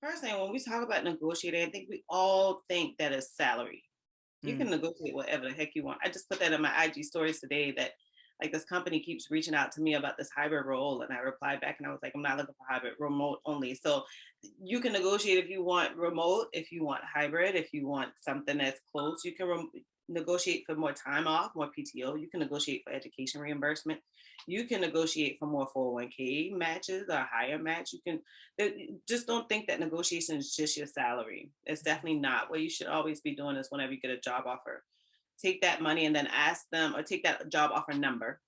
personally, when we talk about negotiating, I think we all think that it's salary. You can Mm. negotiate whatever the heck you want. I just put that in my IG stories today that like this company keeps reaching out to me about this hybrid role. And I replied back and I was like, I'm not looking for hybrid, remote only. So you can negotiate if you want remote, if you want hybrid, if you want something that's close, you can negotiate for more time off, more PTO. You can negotiate for education reimbursement. You can negotiate for more 401k matches or higher match. You can just don't think that negotiation is just your salary. It's definitely not. What you should always be doing is whenever you get a job offer, take that money and then ask them, or take that job offer number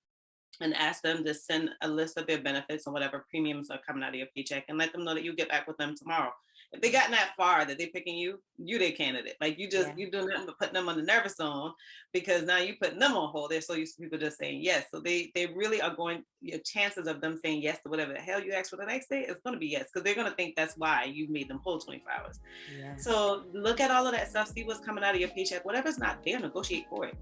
and ask them to send a list of their benefits and whatever premiums are coming out of your paycheck and let them know that you get back with them tomorrow. If they gotten that far that they're picking you, you their candidate. Like Yeah. you doing nothing but putting them on the nervous zone because now you putting them on hold. They're so used to people just saying yes. So they really are going, your chances of them saying yes to whatever the hell you ask for the next day is going to be yes, because they're going to think that's why you made them whole 24 hours. Yes. So look at all of that stuff, see what's coming out of your paycheck. Whatever's not there, negotiate for it.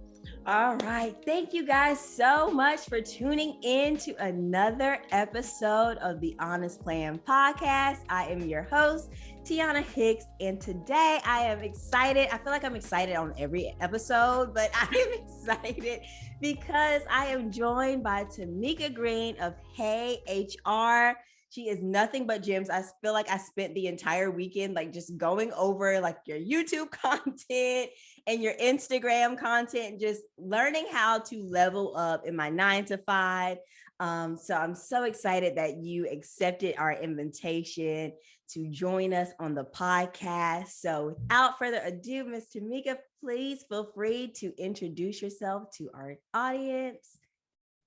All right. Thank you guys so much for tuning in to another episode of the Honest Plan podcast. I am your host, Tiana Hicks, and today I am excited. I feel like I'm excited on every episode, but I am excited because I am joined by Timeka Green of Heyyy HR. She is nothing but gems. I feel like I spent the entire weekend like just going over like your YouTube content and your Instagram content, just learning how to level up in my 9 to 5. So I'm so excited that you accepted our invitation to join us on the podcast. So without further ado, Ms. Timeka, please feel free to introduce yourself to our audience.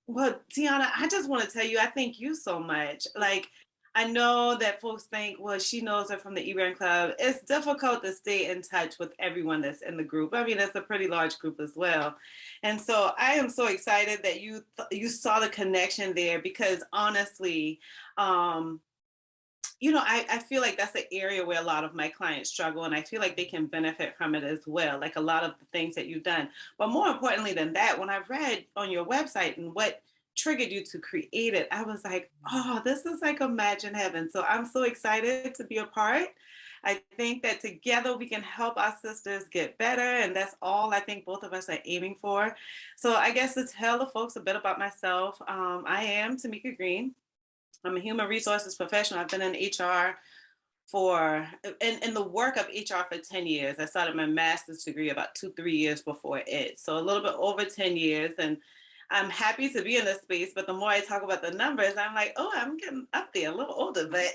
Well, Tiana, I just want to tell you, I thank you so much. Like, I know that folks think, well, she knows her from the E-Brand Club. It's difficult to stay in touch with everyone that's in the group. I mean, it's a pretty large group as well. And so I am so excited that you saw the connection there because honestly, I feel like that's an area where a lot of my clients struggle, and I feel like they can benefit from it as well, like a lot of the things that you've done. But more importantly than that, when I read on your website and what triggered you to create it, I was like, oh, this is like Imagine Heaven. So I'm so excited to be a part. I think that together we can help our sisters get better, and that's all I think both of us are aiming for. So I guess to tell the folks a bit about myself, I am Timeka Green. I'm a human resources professional. I've been in HR in the work of HR for 10 years. I started my master's degree about 2, 3 years before it. So a little bit over 10 years. And I'm happy to be in this space. But the more I talk about the numbers, I'm like, oh, I'm getting up there, a little older. But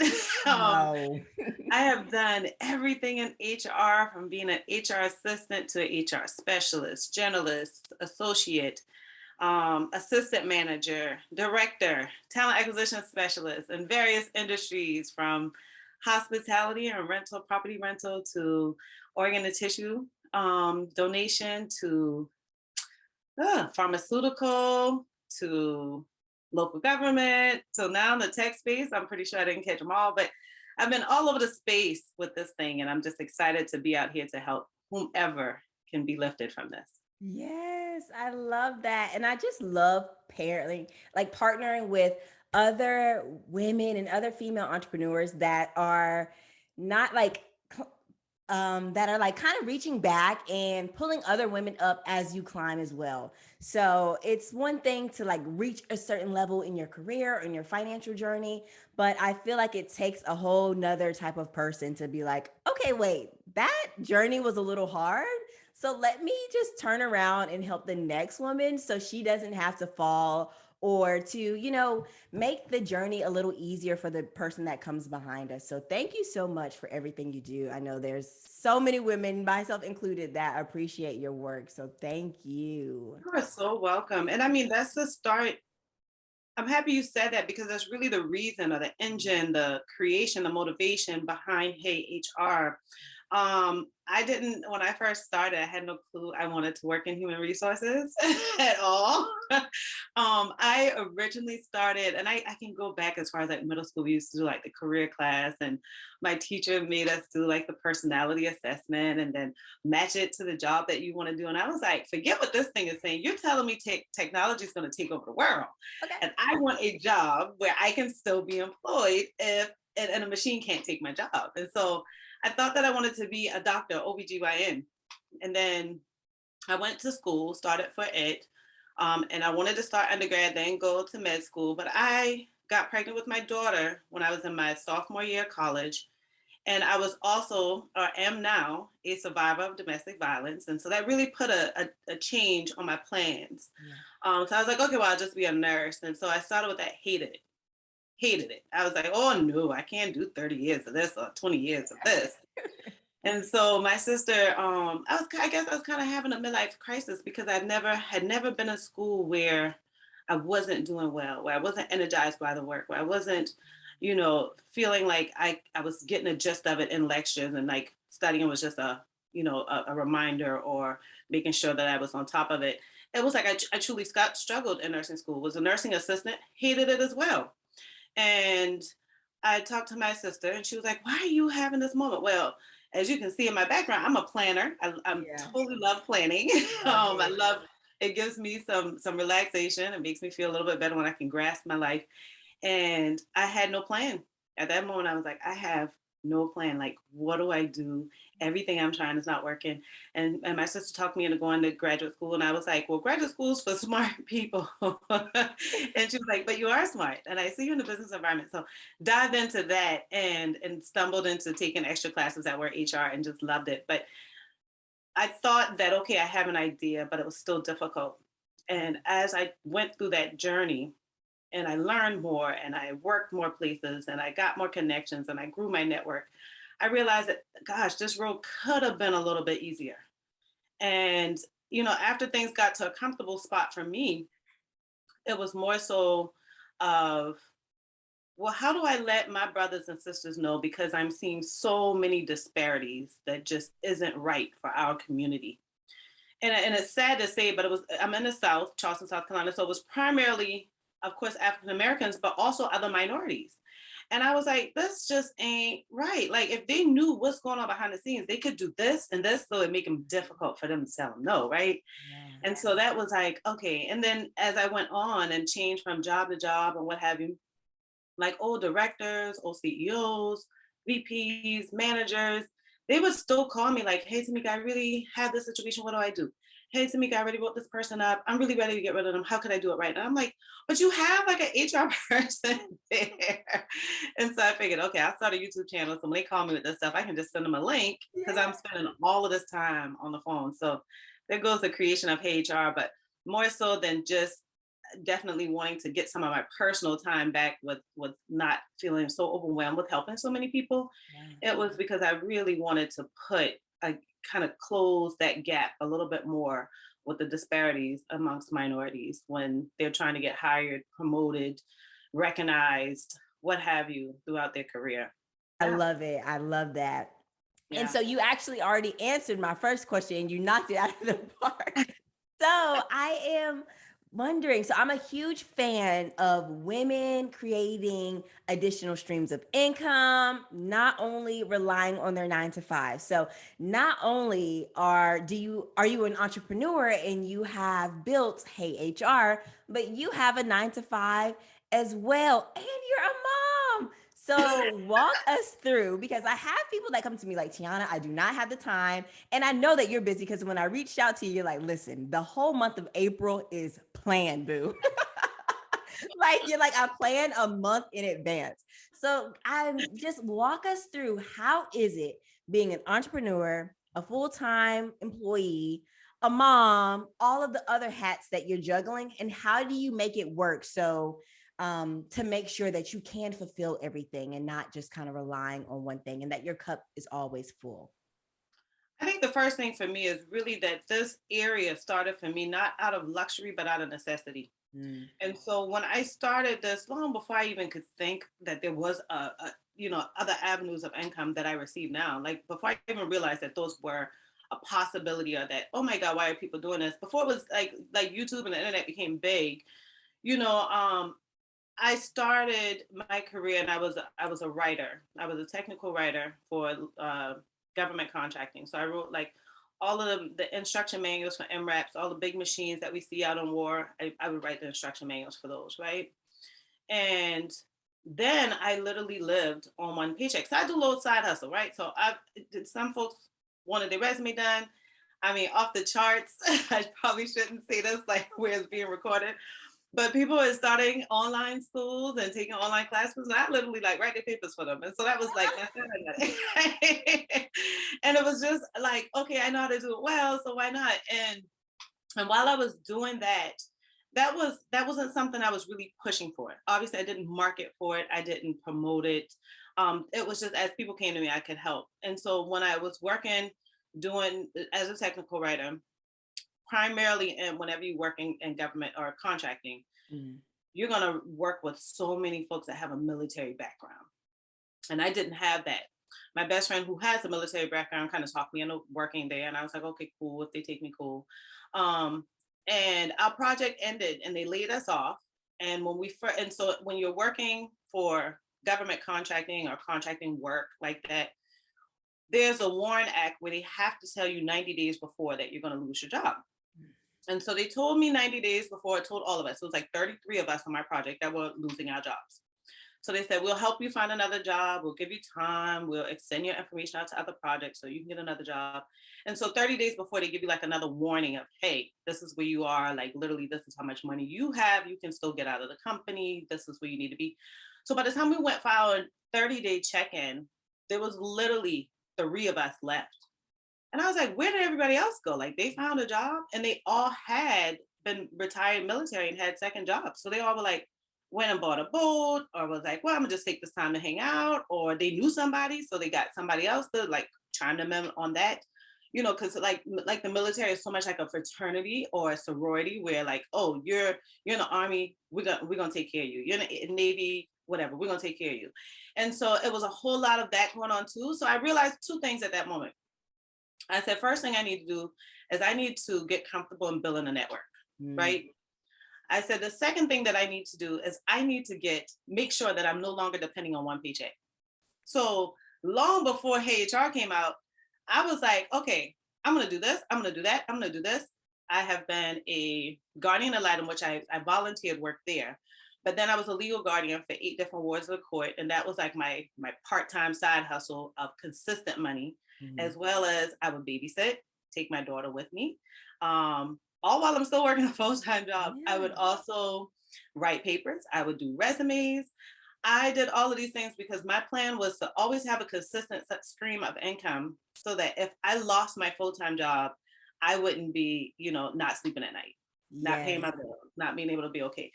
No. I have done everything in HR, from being an HR assistant to an HR specialist, journalist, associate, assistant manager, director, talent acquisition specialist in various industries, from hospitality and rental, property rental, to organ and tissue donation, to pharmaceutical, to local government. So now in the tech space, I'm pretty sure I didn't catch them all, but I've been all over the space with this thing, and I'm just excited to be out here to help whomever can be lifted from this. Yes, I love that. And I just love partnering with other women and other female entrepreneurs that are not like that are like kind of reaching back and pulling other women up as you climb as well. So it's one thing to like reach a certain level in your career or in your financial journey, but I feel like it takes a whole nother type of person to be like, okay, wait, that journey was a little hard. So let me just turn around and help the next woman so she doesn't have to fall, or to, make the journey a little easier for the person that comes behind us. So thank you so much for everything you do. I know there's so many women, myself included, that appreciate your work. So thank you. You are so welcome. And I mean, that's the start. I'm happy you said that because that's really the reason, or the engine, the creation, the motivation behind Heyyy HR. I didn't, when I first started, I had no clue I wanted to work in human resources at all. I originally started, and I can go back as far as like middle school. We used to do like the career class, and my teacher made us do like the personality assessment and then match it to the job that you want to do. And I was like, forget what this thing is saying. You're telling me technology is going to take over the world. Okay. And I want a job where I can still be employed if and a machine can't take my job. And so I thought that I wanted to be a doctor, OBGYN. And then I went to school, started for it. And I wanted to start undergrad, then go to med school. But I got pregnant with my daughter when I was in my sophomore year of college. And I was also, or am now, a survivor of domestic violence. And so that really put a change on my plans. Yeah. So I was like, okay, well, I'll just be a nurse. And so I started with that, hated it. I was like, oh no, I can't do 30 years of this or 20 years of this. And so my sister, I guess I was kind of having a midlife crisis because had never been in school where I wasn't doing well, where I wasn't energized by the work, where I wasn't, feeling like I was getting the gist of it in lectures and like studying was just a reminder or making sure that I was on top of it. It was like I truly struggled in nursing school, was a nursing assistant, hated it as well. And I talked to my sister and she was like, why are you having this moment? Well, as you can see in my background, I'm a planner. I'm Yeah. totally love planning. Love I it. love it gives me some relaxation. It makes me feel a little bit better when I can grasp my life. And I had no plan. At that moment, I was like, I have no plan. Like, what do I do? Everything I'm trying is not working. And my sister talked me into going to graduate school. And I was like, well, graduate school is for smart people. And she was like, but you are smart. And I see you in the business environment. So dived into that and stumbled into taking extra classes that were HR and just loved it. But I thought that, okay, I have an idea, but it was still difficult. And as I went through that journey, and I learned more and I worked more places and I got more connections and I grew my network, I realized that, gosh, this road could have been a little bit easier. And, after things got to a comfortable spot for me, it was more so of, well, how do I let my brothers and sisters know? Because I'm seeing so many disparities that just isn't right for our community. And it's sad to say, but I'm in the South, Charleston, South Carolina. So it was primarily, of course, African Americans, but also other minorities. And I was like, this just ain't right. Like if they knew what's going on behind the scenes, they could do this and this, so it make them difficult for them to tell them no, right? Yeah. And so that was like, okay. And then as I went on and changed from job to job and what have you, like old directors, old CEOs, VPs, managers, they would still call me like, hey, Tamika, I really have this situation. What do I do? Hey, Tamika, I already wrote this person up. I'm really ready to get rid of them. How could I do it right? And I'm like, but you have like an HR person there. And so I figured, okay, I'll start a YouTube channel. So when they call me with this stuff, I can just send them a link because Yeah. I'm spending all of this time on the phone. So there goes the creation of Heyyy HR, but more so than just definitely wanting to get some of my personal time back with not feeling so overwhelmed with helping so many people. Yeah. It was because I really wanted to put a kind of close that gap a little bit more with the disparities amongst minorities when they're trying to get hired, promoted, recognized, what have you, throughout their career. I Yeah. love it. I love that. And Yeah. so you actually already answered my first question and you knocked it out of the park. So I am wondering. So I'm a huge fan of women creating additional streams of income, not only relying on their 9 to 5. So not only are you an entrepreneur and you have built Hey HR, but you have a 9 to 5 as well, and you're a mom. So walk us through, because I have people that come to me like, Tiana, I do not have the time. And I know that you're busy because when I reached out to you, you're like, listen, the whole month of April is planned, boo. Like you're like, I plan a month in advance. So I'm just walk us through, how is it being an entrepreneur, a full-time employee, a mom, all of the other hats that you're juggling, and how do you make it work so to make sure that you can fulfill everything and not just kind of relying on one thing and that your cup is always full? I think the first thing for me is really that this area started for me not out of luxury, but out of necessity. Mm. And so when I started this, long before I even could think that there was other avenues of income that I receive now, like before I even realized that those were a possibility, or that, oh my God, why are people doing this? Before it was like YouTube and the internet became big, you know, I started my career and I was a writer. I was a technical writer for government contracting. So I wrote like all of the instruction manuals for MRAPs, all the big machines that we see out on war. I would write the instruction manuals for those, right? And then I literally lived on one paycheck. So I do a little side hustle, right? So I did, some folks wanted their resume done. I mean, off the charts. I probably shouldn't say this like where it's being recorded, but people are starting online schools and taking online classes, and I literally like write the papers for them. And so that was like my Saturday. And it was just like, okay, I know how to do it well, so why not? And while I was doing that, that wasn't something I was really pushing for. Obviously, I didn't market for it. I didn't promote it. It was just as people came to me, I could help. And so when I was working, doing as a technical writer, primarily, and whenever you're working in government or contracting, Mm. you're gonna work with so many folks that have a military background, and I didn't have that. My best friend who has a military background kind of talked me into working there, and I was like, okay, cool. If they take me, cool. Um, and our project ended, and they laid us off. And when we first, and so when you're working for government contracting or contracting work like that, there's a WARN Act where they have to tell you 90 days before that you're going to lose your job. And so they told me 90 days before. It told all of us. It was like 33 of us on my project that were losing our jobs. So they said, we'll help you find another job. We'll give you time. We'll extend your information out to other projects so you can get another job. And so 30 days before, they give you like another warning of, hey, this is where you are. Like literally, this is how much money you have. You can still get out of the company. This is where you need to be. So by the time we went for our 30-day check-in, there was literally 3 of us left. And I was like, where did everybody else go? Like they found a job, and they all had been retired military and had second jobs. So they all were like, went and bought a boat, or was like, well, I'm gonna just take this time to hang out, or they knew somebody, so they got somebody else to like chime them in on that. You know, because like the military is so much like a fraternity or a sorority where like, oh, you're in the army, we're gonna take care of you. You're in the Navy, whatever, we're gonna take care of you. And so it was a whole lot of that going on too. So I realized 2 things at that moment. I said, first thing I need to do is I need to get comfortable in building a network, Mm. right? I said, the second thing that I need to do is I need to make sure that I'm no longer depending on one paycheck. So long before Heyyy HR came out, I was like, okay, I'm going to do this. I'm going to do that. I'm going to do this. I have been a guardian ad litem, which I volunteered work there. But then I was a legal guardian for 8 different wards of the court. And that was like my part-time side hustle of consistent money, Mhm. as well as I would babysit, take my daughter with me. All while I'm still working a full-time job. I would Yeah. also write papers. I would do resumes. I did all of these things because my plan was to always have a consistent stream of income so that if I lost my full-time job, I wouldn't be, not sleeping at night, not paying Yes. my bills, not being able to be okay.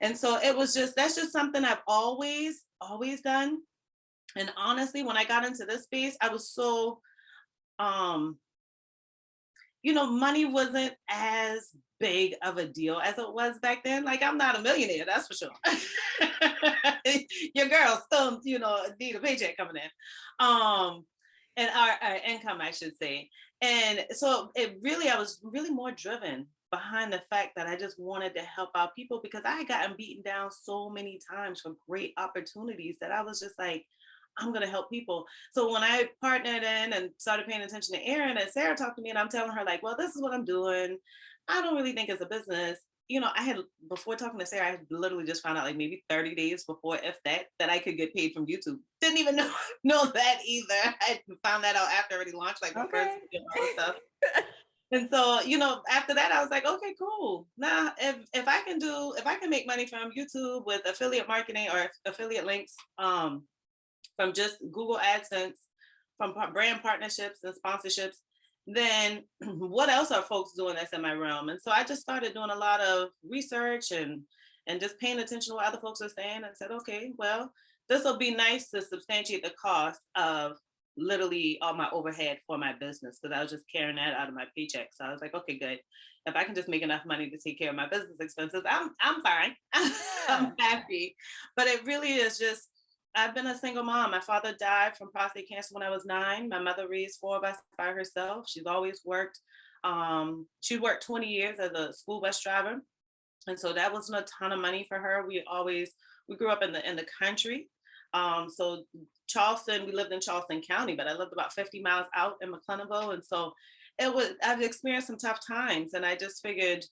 And so that's just something I've always done. And honestly, when I got into this space, I was so, um, money wasn't as big of a deal as it was back then. Like I'm not a millionaire, that's for sure. Your girl still, need a paycheck coming in. And our income, I should say. And so I was really more driven behind the fact that I just wanted to help out people because I had gotten beaten down so many times for great opportunities that I was just like, I'm going to help people. So when I partnered in and started paying attention to Erin, and Sarah talked to me, and I'm telling her like, well, this is what I'm doing. I don't really think it's a business. I had, before talking to Sarah, I had literally just found out like maybe 30 days before, if that I could get paid from YouTube. Didn't even know that either. I found that out after I already launched like the first Okay. all the stuff. And so, after that, I was like, okay, cool. Now, if I can make money from YouTube with affiliate marketing or affiliate links, from just Google AdSense, from brand partnerships and sponsorships, then what else are folks doing that's in my realm? And so I just started doing a lot of research and just paying attention to what other folks are saying, and said, okay, well, this will be nice to substantiate the cost of literally all my overhead for my business, because I was just carrying that out of my paycheck. So I was like, okay, good. If I can just make enough money to take care of my business expenses, I'm fine. Yeah. I'm happy. But it really is just, I've been a single mom. My father died from prostate cancer when I was 9. My mother raised 4 of us by herself. She's always worked. She worked 20 years as a school bus driver, and so that wasn't a ton of money for her. We grew up in the country. So Charleston, we lived in Charleston County, but I lived about 50 miles out in McClellanville, and so I've experienced some tough times, and I just figured,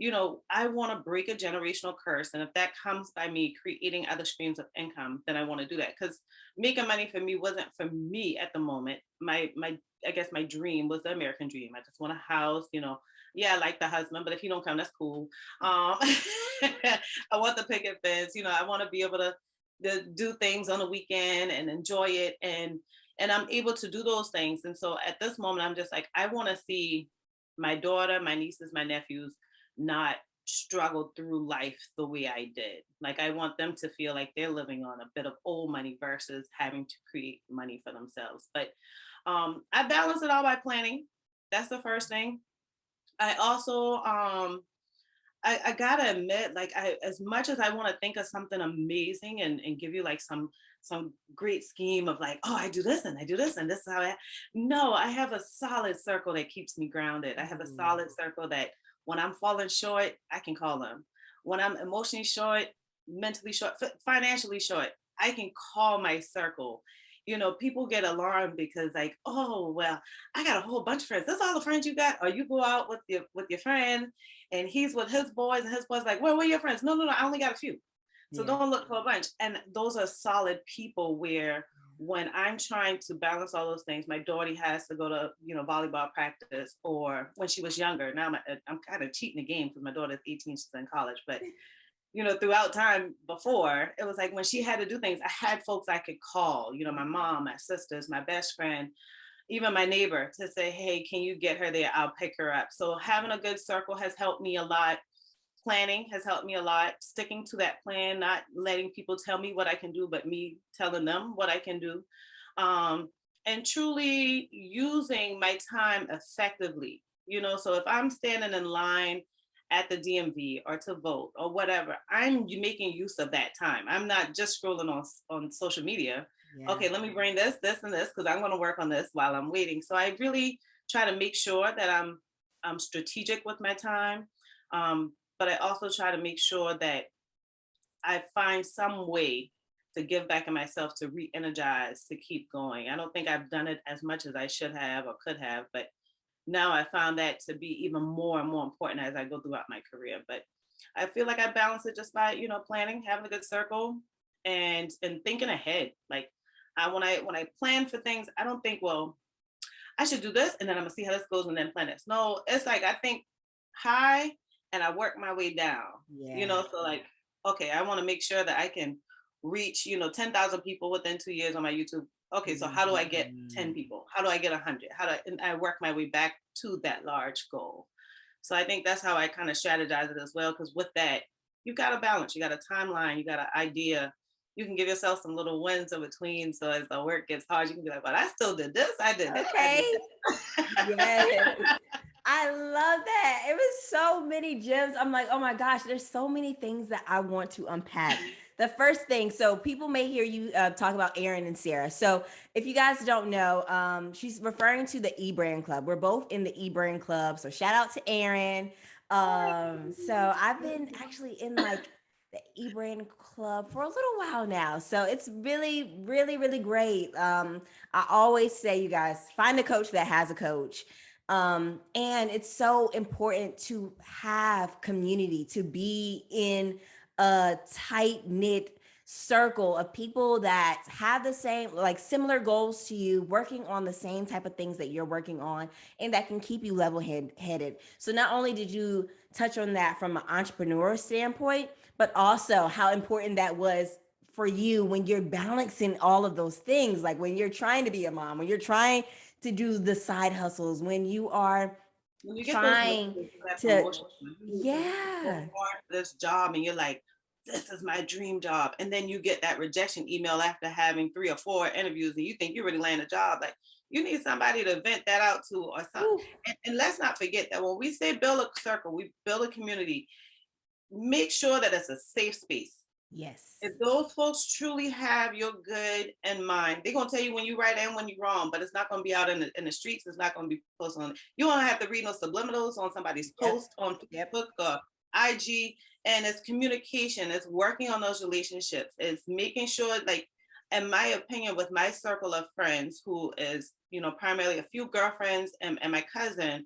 I want to break a generational curse. And if that comes by me creating other streams of income, then I want to do that. Because making money for me wasn't for me at the moment. I guess my dream was the American dream. I just want a house. Yeah, I like the husband, but if he don't come, that's cool. I want the picket fence. I want to be able to do things on the weekend and enjoy it. And I'm able to do those things. And so at this moment, I'm just like, I want to see my daughter, my nieces, my nephews not struggle through life the way I did. Like, I want them to feel like they're living on a bit of old money versus having to create money for themselves. But I balance it all by planning. That's the first thing. I also I gotta admit, like, as much as I want to think of something amazing and give you like some great scheme of like, oh, I do this and I do this and this is how no, I have a solid circle that keeps me grounded. I have a solid circle that when I'm falling short, I can call them. When I'm emotionally short, mentally short, financially short, I can call my circle. People get alarmed because like, oh well, I got a whole bunch of friends. That's all the friends you got? Or you go out with your friend and he's with his boys and his boys like, well, where are your friends? No, I only got a few. So don't look for a bunch. And those are solid people where when I'm trying to balance all those things, my daughter has to go to, volleyball practice, or when she was younger. Now I'm kind of cheating the game because my daughter's 18, she's in college, but throughout time before, it was like when she had to do things, I had folks I could call, my mom, my sisters, my best friend, even my neighbor, to say, hey, can you get her there? I'll pick her up. So having a good circle has helped me a lot. Planning has helped me a lot. Sticking to that plan, not letting people tell me what I can do, but me telling them what I can do. And truly using my time effectively. So if I'm standing in line at the DMV or to vote or whatever, I'm making use of that time. I'm not just scrolling on social media. Okay, let me bring this, and this, because I'm going to work on this while I'm waiting. So I really try to make sure that I'm strategic with my time. But I also try to make sure that I find some way to give back in myself, to re-energize, to keep going. I don't think I've done it as much as I should have or could have, but now I found that to be even more and more important as I go throughout my career. But I feel like I balance it just by, planning, having a good circle, and thinking ahead. Like, when I plan for things, I don't think, well, I should do this and then I'm gonna see how this goes and then plan this. No, it's like I think high and I work my way down. So like, okay, I want to make sure that I can reach, 10,000 people within 2 years on my YouTube. Okay, so how do I get 10 people? How do I get 100? And I work my way back to that large goal. So I think that's how I kind of strategize it as well. Because with that, you got a balance, you got a timeline, you got an idea. You can give yourself some little wins in between. So as the work gets hard, you can be like, well, I still did this. I did that. Okay. Yes. I love that. It was so many gems. I'm like, oh my gosh, there's so many things that I want to unpack. The first thing, so people may hear you talk about Erin and Sarah. So if you guys don't know, she's referring to the eBrand Club. We're both in the eBrand Club. So shout out to Erin. So I've been actually in like the eBrand Club for a little while now. So it's really, really, really great. I always say, you guys, find a coach that has a coach. And it's so important to have community, to be in a tight knit circle of people that have the same, like similar goals to you, working on the same type of things that you're working on, and that can keep you level headed. So not only did you touch on that from an entrepreneur standpoint, but also how important that was for you when you're balancing all of those things, like when you're trying to be a mom, when you're trying to do the side hustles, when you are when you get those trying to, yeah, this job and you're like, this is my dream job. And then you get that rejection email after having 3 or 4 interviews and you think you really land a job. Like, you need somebody to vent that out to or something. And let's not forget that when we say build a circle, we build a community, make sure that it's a safe space. yes, If those folks truly have your good in mind, they're gonna tell you when you're right and when you're wrong, but it's not gonna be out in the streets. It's not gonna be posted on. You don't have to read no subliminals on somebody's post on Facebook or IG. And it's communication. It's working on those relationships. It's making sure, like, in my opinion, with my circle of friends, who is, primarily a few girlfriends and my cousin,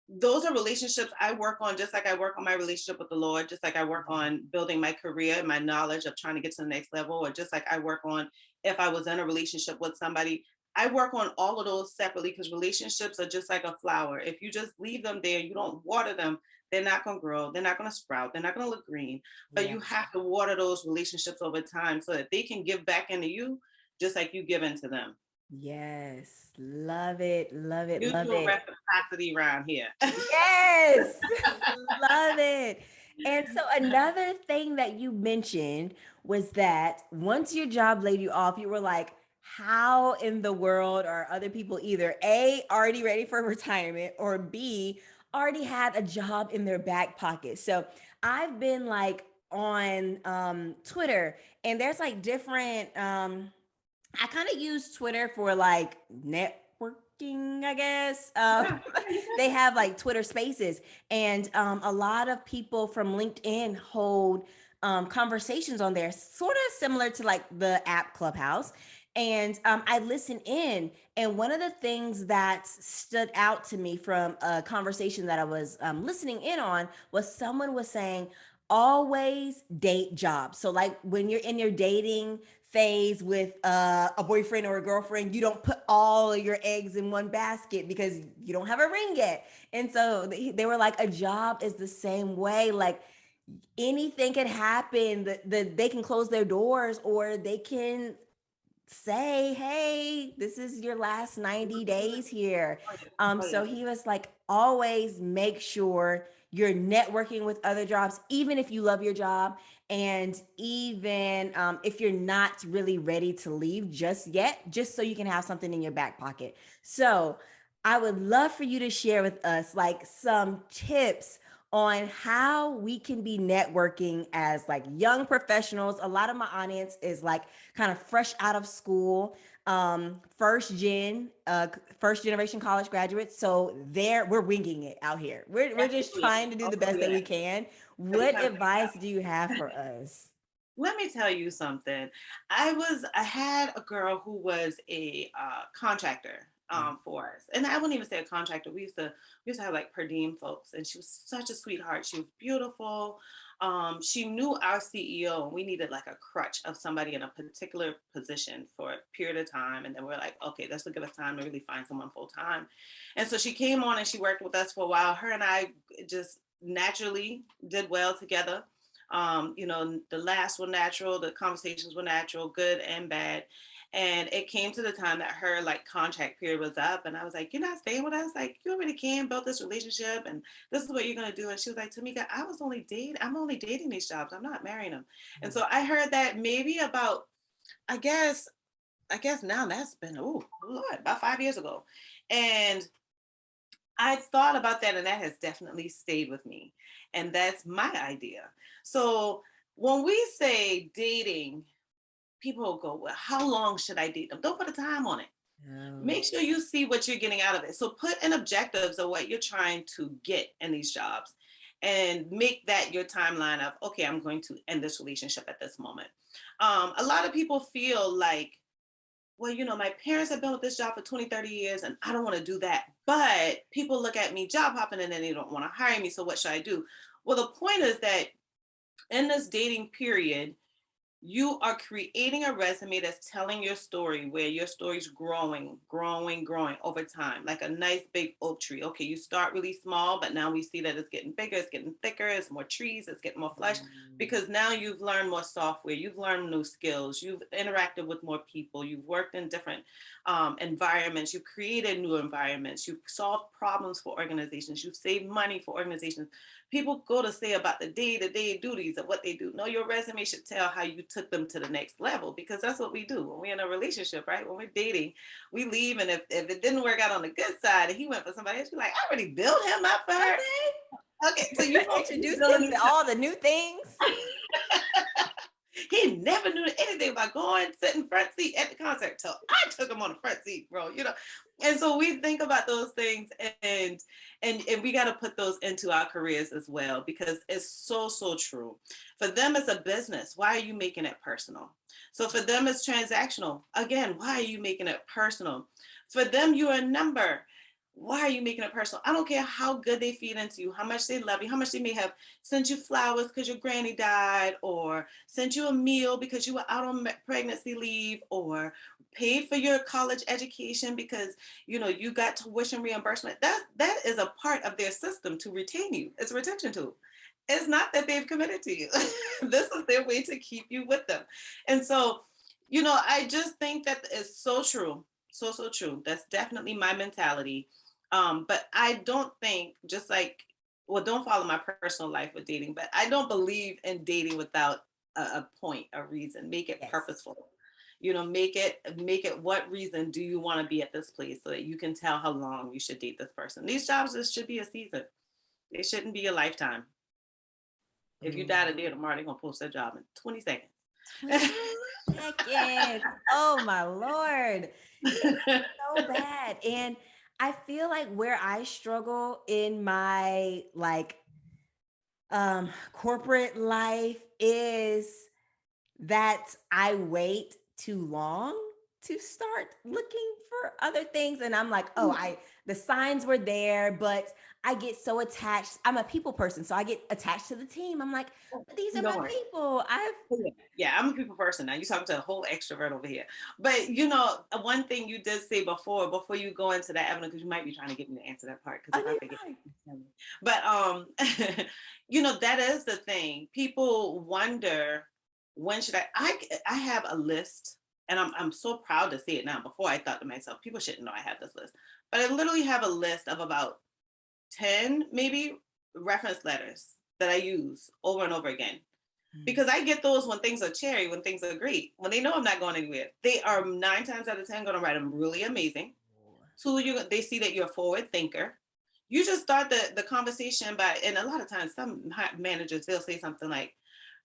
those are relationships I work on, just like I work on my relationship with the Lord, just like I work on building my career and my knowledge of trying to get to the next level, or just like I work on if I was in a relationship with somebody. I work on all of those separately because relationships are just like a flower. If you just leave them there, you don't water them, they're not going to grow, they're not going to sprout, they're not going to look green. But Yeah. you have to water those relationships over time so that they can give back into you just like you give into them. Yes. Love it. Love it. Love Mutual it. reciprocity around here. Yes. Love it. And so another thing that you mentioned was that once your job laid you off, you were like, how in the world are other people either A, already ready for retirement, or B, already had a job in their back pocket? So I've been like on Twitter, and there's like different I kind of use Twitter for like networking, I guess. Yeah. They have like Twitter Spaces, and a lot of people from LinkedIn hold conversations on there, sort of similar to like the app Clubhouse. And I listen in, and one of the things that stood out to me from a conversation that I was listening in on was someone was saying, always date jobs. So, like when you're in your dating phase with a boyfriend or a girlfriend, you don't put all of your eggs in one basket because you don't have a ring yet. And so they were like, a job is the same way. Like anything can happen. They can close their doors, or they can say, hey, this is your last 90 days here. Oh, So yeah. he was like, always make sure you're networking with other jobs, even if you love your job, and even if you're not really ready to leave just yet, just so you can have something in your back pocket. So I would love for you to share with us like some tips on how we can be networking as like young professionals. A lot of my audience is like kind of fresh out of school, first generation college graduates. So there, we're winging it out here. We're just Absolutely. trying to do Oh, the best that yeah. we can. Every What time. advice do you have for us? Let me tell you something. I had a girl who was a contractor Yeah. for us, and I wouldn't even say a contractor. We used to have like per diem folks, and she was such a sweetheart. She was beautiful. She knew our CEO, and we needed like a crutch of somebody in a particular position for a period of time, and then we're like, okay, this will give us time to really find someone full time. And so she came on and she worked with us for a while. Her and I just naturally did well together. The laughs were natural, the conversations were natural, good and bad. And it came to the time that her like contract period was up, and I was like, "You're not staying with us. Like, you already can build this relationship, and this is what you're gonna do." And she was like, "Tamika, I'm only dating these jobs. I'm not marrying them." And so I heard that maybe about, I guess, now that's been, oh Lord, about 5 years ago, and I thought about that, and that has definitely stayed with me. And that's my idea. So when we say dating, people go, well, how long should I date them? Don't put a time on it. Oh, Make sure you see what you're getting out of it. So put in objectives of what you're trying to get in these jobs and make that your timeline of, okay, I'm going to end this relationship at this moment. A lot of people feel like, well, my parents have been with this job for 20, 30 years, and I don't want to do that. But people look at me job hopping and then they don't want to hire me. So what should I do? Well, the point is that in this dating period, you are creating a resume that's telling your story, where your story's growing, growing, growing over time, like a nice big oak tree. Okay, you start really small, but now we see that it's getting bigger, it's getting thicker, it's more trees, it's getting more flesh, because now you've learned more software, you've learned new skills, you've interacted with more people, you've worked in different environments, you've created new environments, you've solved problems for organizations, you've saved money for organizations. People go to say about the day-to-day duties of what they do. No, your resume should tell how you took them to the next level, because that's what we do when we're in a relationship, right? When we're dating, we leave, and if it didn't work out on the good side and he went for somebody else, you're like, I already built him up for her. Okay, so you introduced him building to all the new things. he never knew anything about going, sitting front seat at the concert till I took him on the front seat, bro. And so we think about those things, and we got to put those into our careers as well, because it's so, so true. For them, it's a business. Why are you making it personal? So for them, it's transactional. Again, why are you making it personal? For them, you're a number. Why are you making it personal? I don't care how good they feed into you, how much they love you, how much they may have sent you flowers because your granny died, or sent you a meal because you were out on pregnancy leave, or paid for your college education because you got tuition reimbursement. That is a part of their system to retain you. It's a retention tool. It's not that they've committed to you. This is their way to keep you with them. And so, I just think that is so true. So true. That's definitely my mentality. But I don't think, just like, well, don't follow my personal life with dating, but I don't believe in dating without a point, a reason. Make it Yes. purposeful. Make it what reason do you want to be at this place so that you can tell how long you should date this person. These jobs, this should be a season. It shouldn't be a lifetime. If you die Ooh, today or tomorrow, they're gonna post that job in 20 seconds. 20 seconds. Oh my Lord. It's so bad. And I feel like where I struggle in my like corporate life is that I wait too long to start looking for other things. And I'm like, oh, the signs were there, but I get so attached. I'm a people person, so I get attached to the team. I'm like, these are my Don't worry. people. Yeah, I'm a people person now. You're talking to a whole extrovert over here. But one thing you did say before you go into that avenue, because you might be trying to get me to answer that part, because Oh, if no, I you're forget, fine. but that is the thing. People wonder, when should I have a list, and I'm so proud to say it now. Before, I thought to myself, people shouldn't know I have this list, but I literally have a list of about 10 maybe reference letters that I use over and over again, because I get those when things are cherry, when things are great, when they know I'm not going anywhere. They are 9 times out of 10 going to write them really amazing. Two, they see that you're a forward thinker. You just start the conversation by, and a lot of times some managers, they'll say something like,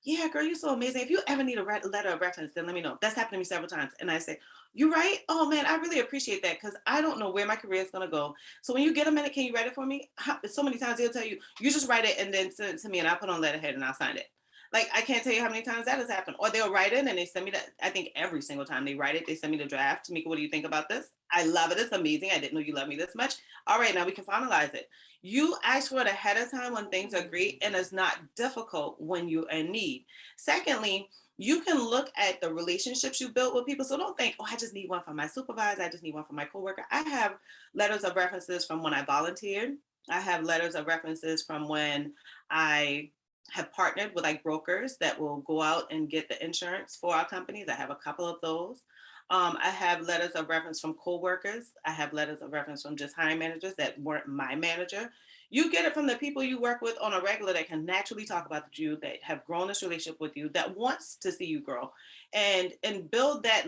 yeah, girl, you're so amazing. If you ever need a letter of reference, then let me know. That's happened to me several times. And I say, you right? Oh man, I really appreciate that, because I don't know where my career is going to go. So when you get a minute, can you write it for me? So many times they'll tell you, you just write it and then send it to me and I'll put on letterhead and I'll sign it. Like, I can't tell you how many times that has happened. Or they'll write it and they send me that. I think every single time they write it, they send me the draft. Tamika, what do you think about this? I love it. It's amazing. I didn't know you love me this much. All right, now we can finalize it. You ask for it ahead of time when things are great, and it's not difficult when you're in need. Secondly, you can look at the relationships you built with people. So don't think, oh, I just need one from my supervisor. I just need one from my coworker. I have letters of references from when I volunteered. I have letters of references from when I have partnered with like brokers that will go out and get the insurance for our companies. I have a couple of those. I have letters of reference from coworkers. I have letters of reference from just hiring managers that weren't my manager. You get it from the people you work with on a regular that can naturally talk about you, that have grown this relationship with you, that wants to see you grow, and build that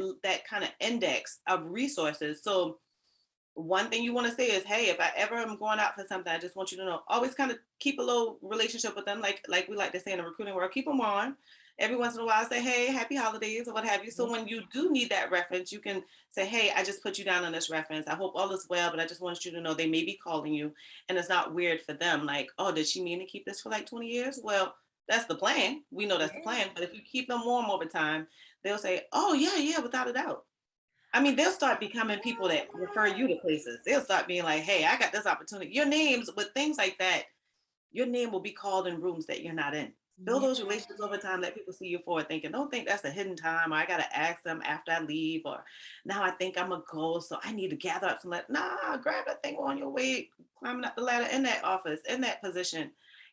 kind of index of resources. So one thing you want to say is, hey, if I ever am going out for something, I just want you to know, always kind of keep a little relationship with them, like we like to say in the recruiting world, keep them on. Every once in a while, say, hey, happy holidays, or what have you. So when you do need that reference, you can say, hey, I just put you down on this reference. I hope all is well, but I just want you to know they may be calling you, and it's not weird for them. Like, oh, did she mean to keep this for like 20 years? Well, that's the plan. We know that's the plan. But if you keep them warm over time, they'll say, oh, yeah, without a doubt. I mean, they'll start becoming people that refer you to places. They'll start being like, hey, I got this opportunity. Your names, with things like that, your name will be called in rooms that you're not in. Build Yeah. those relationships over time. Let people see you forward thinking. Don't think that's a hidden time, or I got to ask them after I leave, or now I think I'm a ghost, so I need to gather up some. Nah, grab that thing on your way, climbing up the ladder in that office, in that position.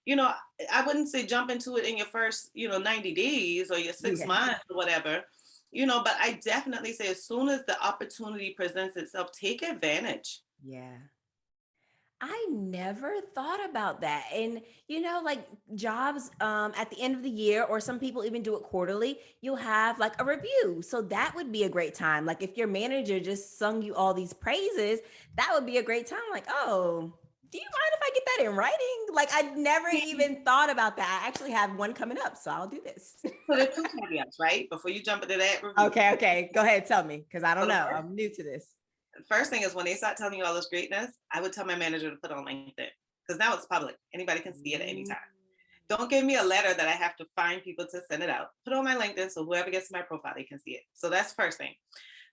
I wouldn't say jump into it in your first, 90 days or your 6 months or whatever, but I definitely say as soon as the opportunity presents itself, take advantage. Yeah. I never thought about that. And like jobs at the end of the year, or some people even do it quarterly, you'll have like a review. So that would be a great time. Like if your manager just sung you all these praises, that would be a great time. Like, oh, do you mind if I get that in writing? Like I never even thought about that. I actually have one coming up, so I'll do this. So there's two caveats, right? Before you jump into that review. Okay. Go ahead, tell me, because I don't So know. I'm new to this. the first thing is, when they start telling you all this greatness, I would tell my manager to put it on LinkedIn, because now it's public. Anybody can see it at any time. Don't give me a letter that I have to find people to send it out. Put it on my LinkedIn so whoever gets my profile, they can see it. So that's the first thing.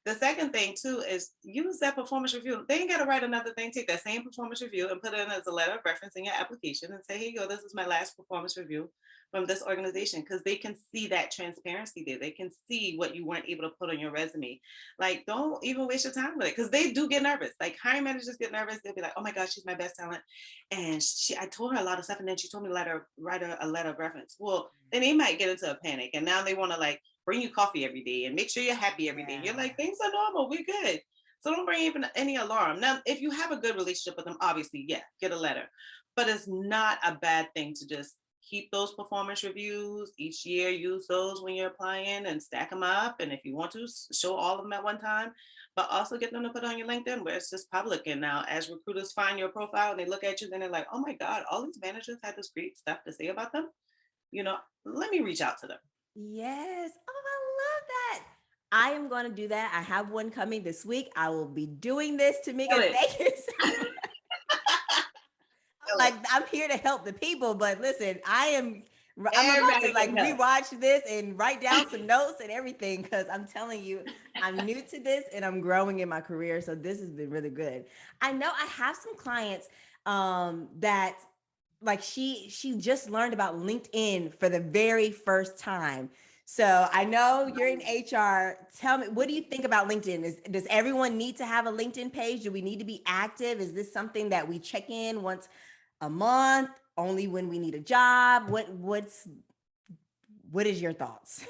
The second thing too is use that performance review. They ain't got to write another thing. Take that same performance review and put it in as a letter of reference in your application and say, here you go, this is my last performance review from this organization, because they can see that transparency there. They can see what you weren't able to put on your resume. Like, don't even waste your time with it, because they do get nervous. Like, hiring managers get nervous. They'll be like, oh my gosh, she's my best talent. And I told her a lot of stuff, and then she told me to write her a letter of reference. Well, then they might get into a panic. And now they want to like bring you coffee every day and make sure you're happy every day. And you're like, things are normal. We're good. So don't bring even any alarm. Now, if you have a good relationship with them, obviously, yeah, get a letter. But it's not a bad thing to just keep those performance reviews each year. Use those when you're applying and stack them up. And if you want to, show all of them at one time, but also get them to put on your LinkedIn where it's just public. And now as recruiters find your profile and they look at you, then they're like, oh my God, all these managers had this great stuff to say about them. Let me reach out to them. Yes. Oh, I love that. I am going to do that. I have one coming this week. I will be doing this, Timeka. Thank you so much. Like, I'm here to help the people, but listen, I'm about to like rewatch this and write down some notes and everything, because I'm telling you, I'm new to this and I'm growing in my career. So this has been really good. I know I have some clients that like she just learned about LinkedIn for the very first time. So I know you're in HR. Tell me, what do you think about LinkedIn? Does everyone need to have a LinkedIn page? Do we need to be active? Is this something that we check in once a month, only when we need a job? What is your thoughts?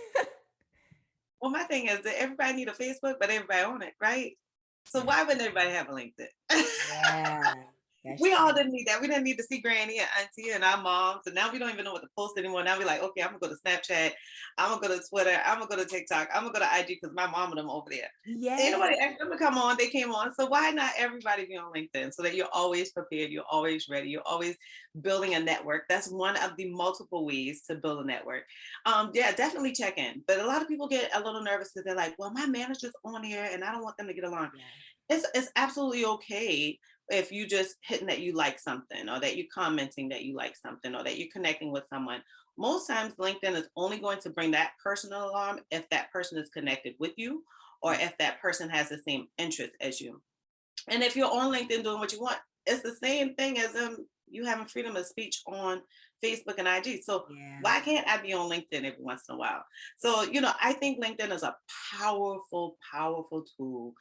Well, my thing is that everybody need a Facebook, but everybody on it, right? So why wouldn't everybody have a LinkedIn? Yeah. We all didn't need that. We didn't need to see Granny and Auntie and our moms. And now we don't even know what to post anymore. Now we're like, okay, I'm gonna go to Snapchat. I'm gonna go to Twitter. I'm gonna go to TikTok. I'm gonna go to IG because my mom and them over there. Yeah. Ain't nobody asked them to come on. They came on. So why not everybody be on LinkedIn so that you're always prepared, you're always ready, you're always building a network. That's one of the multiple ways to build a network. Yeah, definitely check in. But a lot of people get a little nervous because they're like, well, my manager's on here and I don't want them to get alarmed. Yeah. It's absolutely okay if you just hitting that you like something, or that you're commenting that you like something, or that you're connecting with someone. Most times LinkedIn is only going to bring that personal alarm if that person is connected with you, or if that person has the same interest as you. And if you're on LinkedIn doing what you want, it's the same thing as you having freedom of speech on Facebook and IG. So why can't I be on LinkedIn every once in a while? So, I think LinkedIn is a powerful, powerful tool,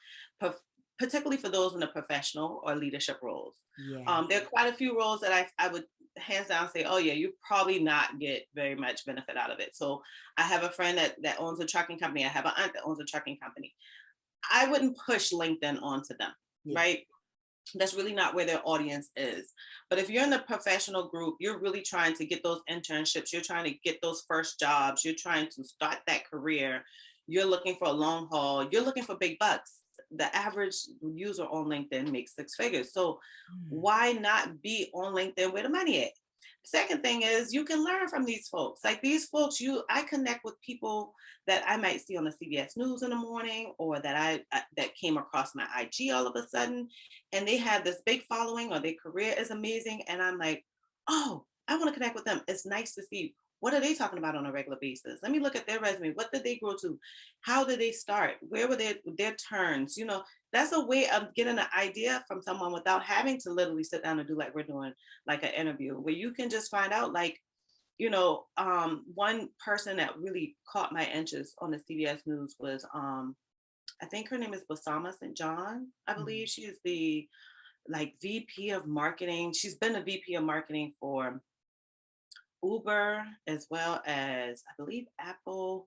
particularly for those in the professional or leadership roles. Yeah. There are quite a few roles that I would hands down say, oh yeah, you probably not get very much benefit out of it. So I have a friend that owns a trucking company. I have an aunt that owns a trucking company. I wouldn't push LinkedIn onto them, right? That's really not where their audience is. But if you're in the professional group, you're really trying to get those internships, you're trying to get those first jobs, you're trying to start that career, you're looking for a long haul, you're looking for big bucks. The average user on LinkedIn makes 6 figures. So why not be on LinkedIn where the money at? Second thing is you can learn from these folks. Like these folks, I connect with people that I might see on the CBS News in the morning, or that that came across my IG all of a sudden, and they have this big following, or their career is amazing, and I'm like, oh, I want to connect with them. It's nice to see, what are they talking about on a regular basis? Let me look at their resume. What did they grow to? How did they start? Where were their turns? That's a way of getting an idea from someone without having to literally sit down and do like we're doing, like an interview, where you can just find out, like, one person that really caught my interest on the CBS News was, I think her name is Basama St. John. I believe she is the VP of marketing. She's been the VP of marketing for Uber, as well as I believe Apple.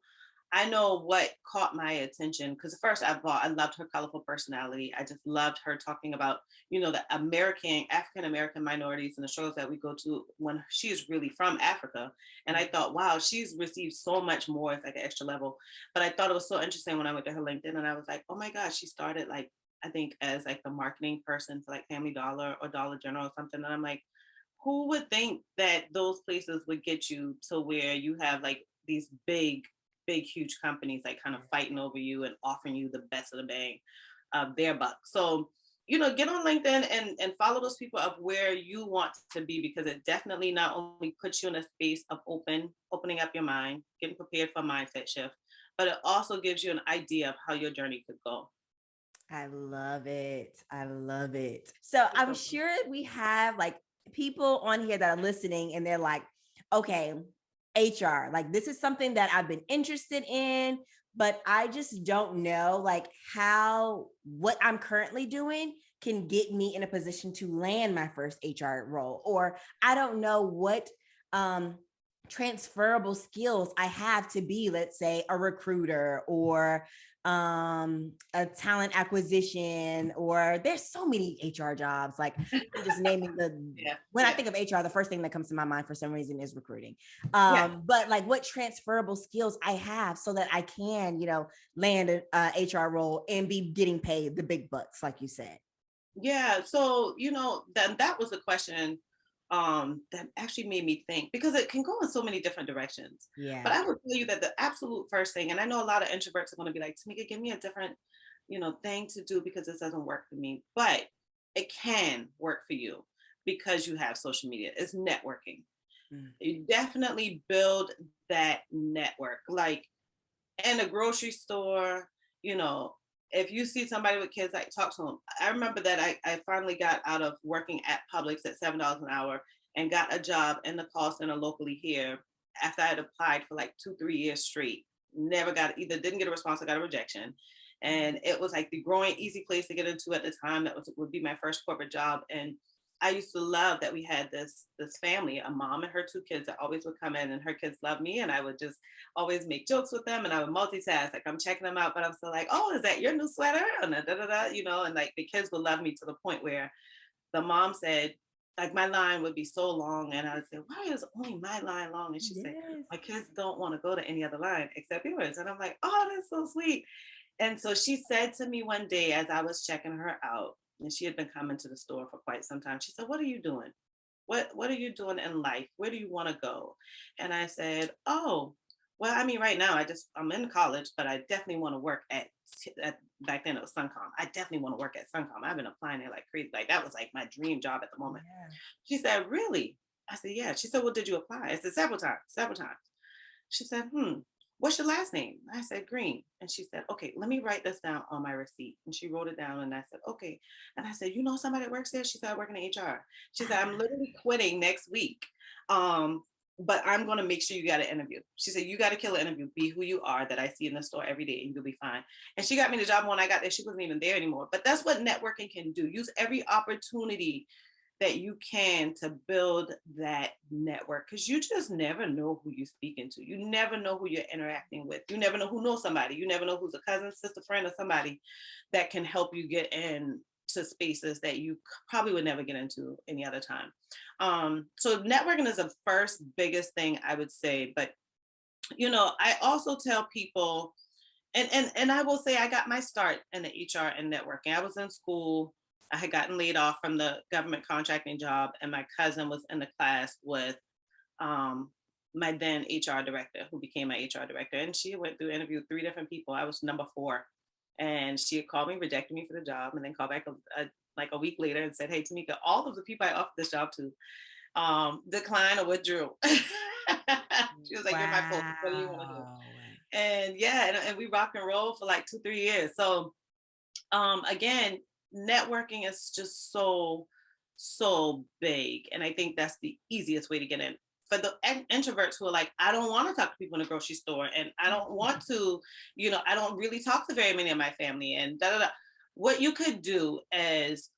I know what caught my attention because first I loved her colorful personality. I just loved her talking about, the African American minorities and the struggles that we go to when she is really from Africa. And I thought, wow, she's received so much more. It's like an extra level. But I thought it was so interesting when I went to her LinkedIn and I was like, oh my gosh, she started I think as the marketing person for Family Dollar or Dollar General or something. And I'm like, who would think that those places would get you to where you have these big, huge companies kind of fighting over you and offering you the best of the bang of their buck. So, get on LinkedIn and follow those people of where you want to be, because it definitely not only puts you in a space of opening up your mind, getting prepared for a mindset shift, but it also gives you an idea of how your journey could go. I love it. I love it. So I'm sure we have like people on here that are listening and they're like, okay, HR, like this is something that I've been interested in, but I just don't know like how what I'm currently doing can get me in a position to land my first HR role, or I don't know what um transferable skills I have to be, let's say, a recruiter or a talent acquisition, or there's so many HR jobs. Like I'm just naming when I think of HR, the first thing that comes to my mind for some reason is recruiting. But like what transferable skills I have so that I can, land an HR role and be getting paid the big bucks, like you said. Yeah, so that was the question that actually made me think, because it can go in so many different directions. Yeah. But I will tell you that the absolute first thing, and I know a lot of introverts are going to be like, Tamika, give me a different, thing to do because this doesn't work for me. But it can work for you because you have social media. It's networking. Mm. You definitely build that network. Like in a grocery store, you know, if you see somebody with kids, like talk to them. I remember that I finally got out of working at Publix at $7 an hour and got a job in the call center locally here after I had applied for like 2, 3 years straight. Never got, either didn't get a response or got a rejection. And it was like the growing easy place to get into at the time. That would be my first corporate job. And I used to love that we had this family, a mom and her 2 kids that always would come in, and her kids loved me, and I would just always make jokes with them, and I would multitask. Like I'm checking them out, but I'm still like, oh, is that your new sweater? And da, da, da, and like the kids would love me to the point where the mom said, like my line would be so long, and I would say, why is only my line long? And she said, Yes. my kids don't want to go to any other line except yours. And I'm like, oh, that's so sweet. And so she said to me one day as I was checking her out, and she had been coming to the store for quite some time. She said, what are you doing? What are you doing in life? Where do you want to go? And I said, oh, well, I mean, right now I'm in college, but I definitely want to work at back then it was Suncom. I definitely want to work at Suncom. I've been applying there like crazy. Like that was like my dream job at the moment. Yeah. She said, really? I said, yeah. She said, well, did you apply? I said, several times, several times. She said, what's your last name? I said, Green. And she said, okay, let me write this down on my receipt. And she wrote it down, and I said, okay. And I said, you know somebody that works there? She said, I work in HR. She said, I'm literally quitting next week. But I'm going to make sure you got an interview. She said, you got to kill an interview, be who you are that I see in the store every day, and you'll be fine. And she got me the job. When I got there, she wasn't even there anymore. But that's what networking can do. Use every opportunity that you can to build that network, because you just never know who you're speaking to. You never know who you're interacting with. You never know who knows somebody. You never know who's a cousin, sister, friend, or somebody that can help you get in to spaces that you probably would never get into any other time. So networking is the first biggest thing I would say. But I also tell people, and I will say I got my start in the HR and networking. I was in school. I had gotten laid off from the government contracting job, and my cousin was in the class with my then HR director, who became my HR director. And she went through, interviewed 3 different people. I was number 4. And she had called me, rejected me for the job, and then called back like a week later and said, hey, Tamika, all of the people I offered this job to declined or withdrew. She was like, you're my fault. What do you want to do? And yeah, and we rock and roll for like 2, 3 years. So again, networking is just so big, and I think that's the easiest way to get in. For the introverts who are like, I don't want to talk to people in the grocery store, and I don't want to, I don't really talk to very many of my family, and da da da. What you could do is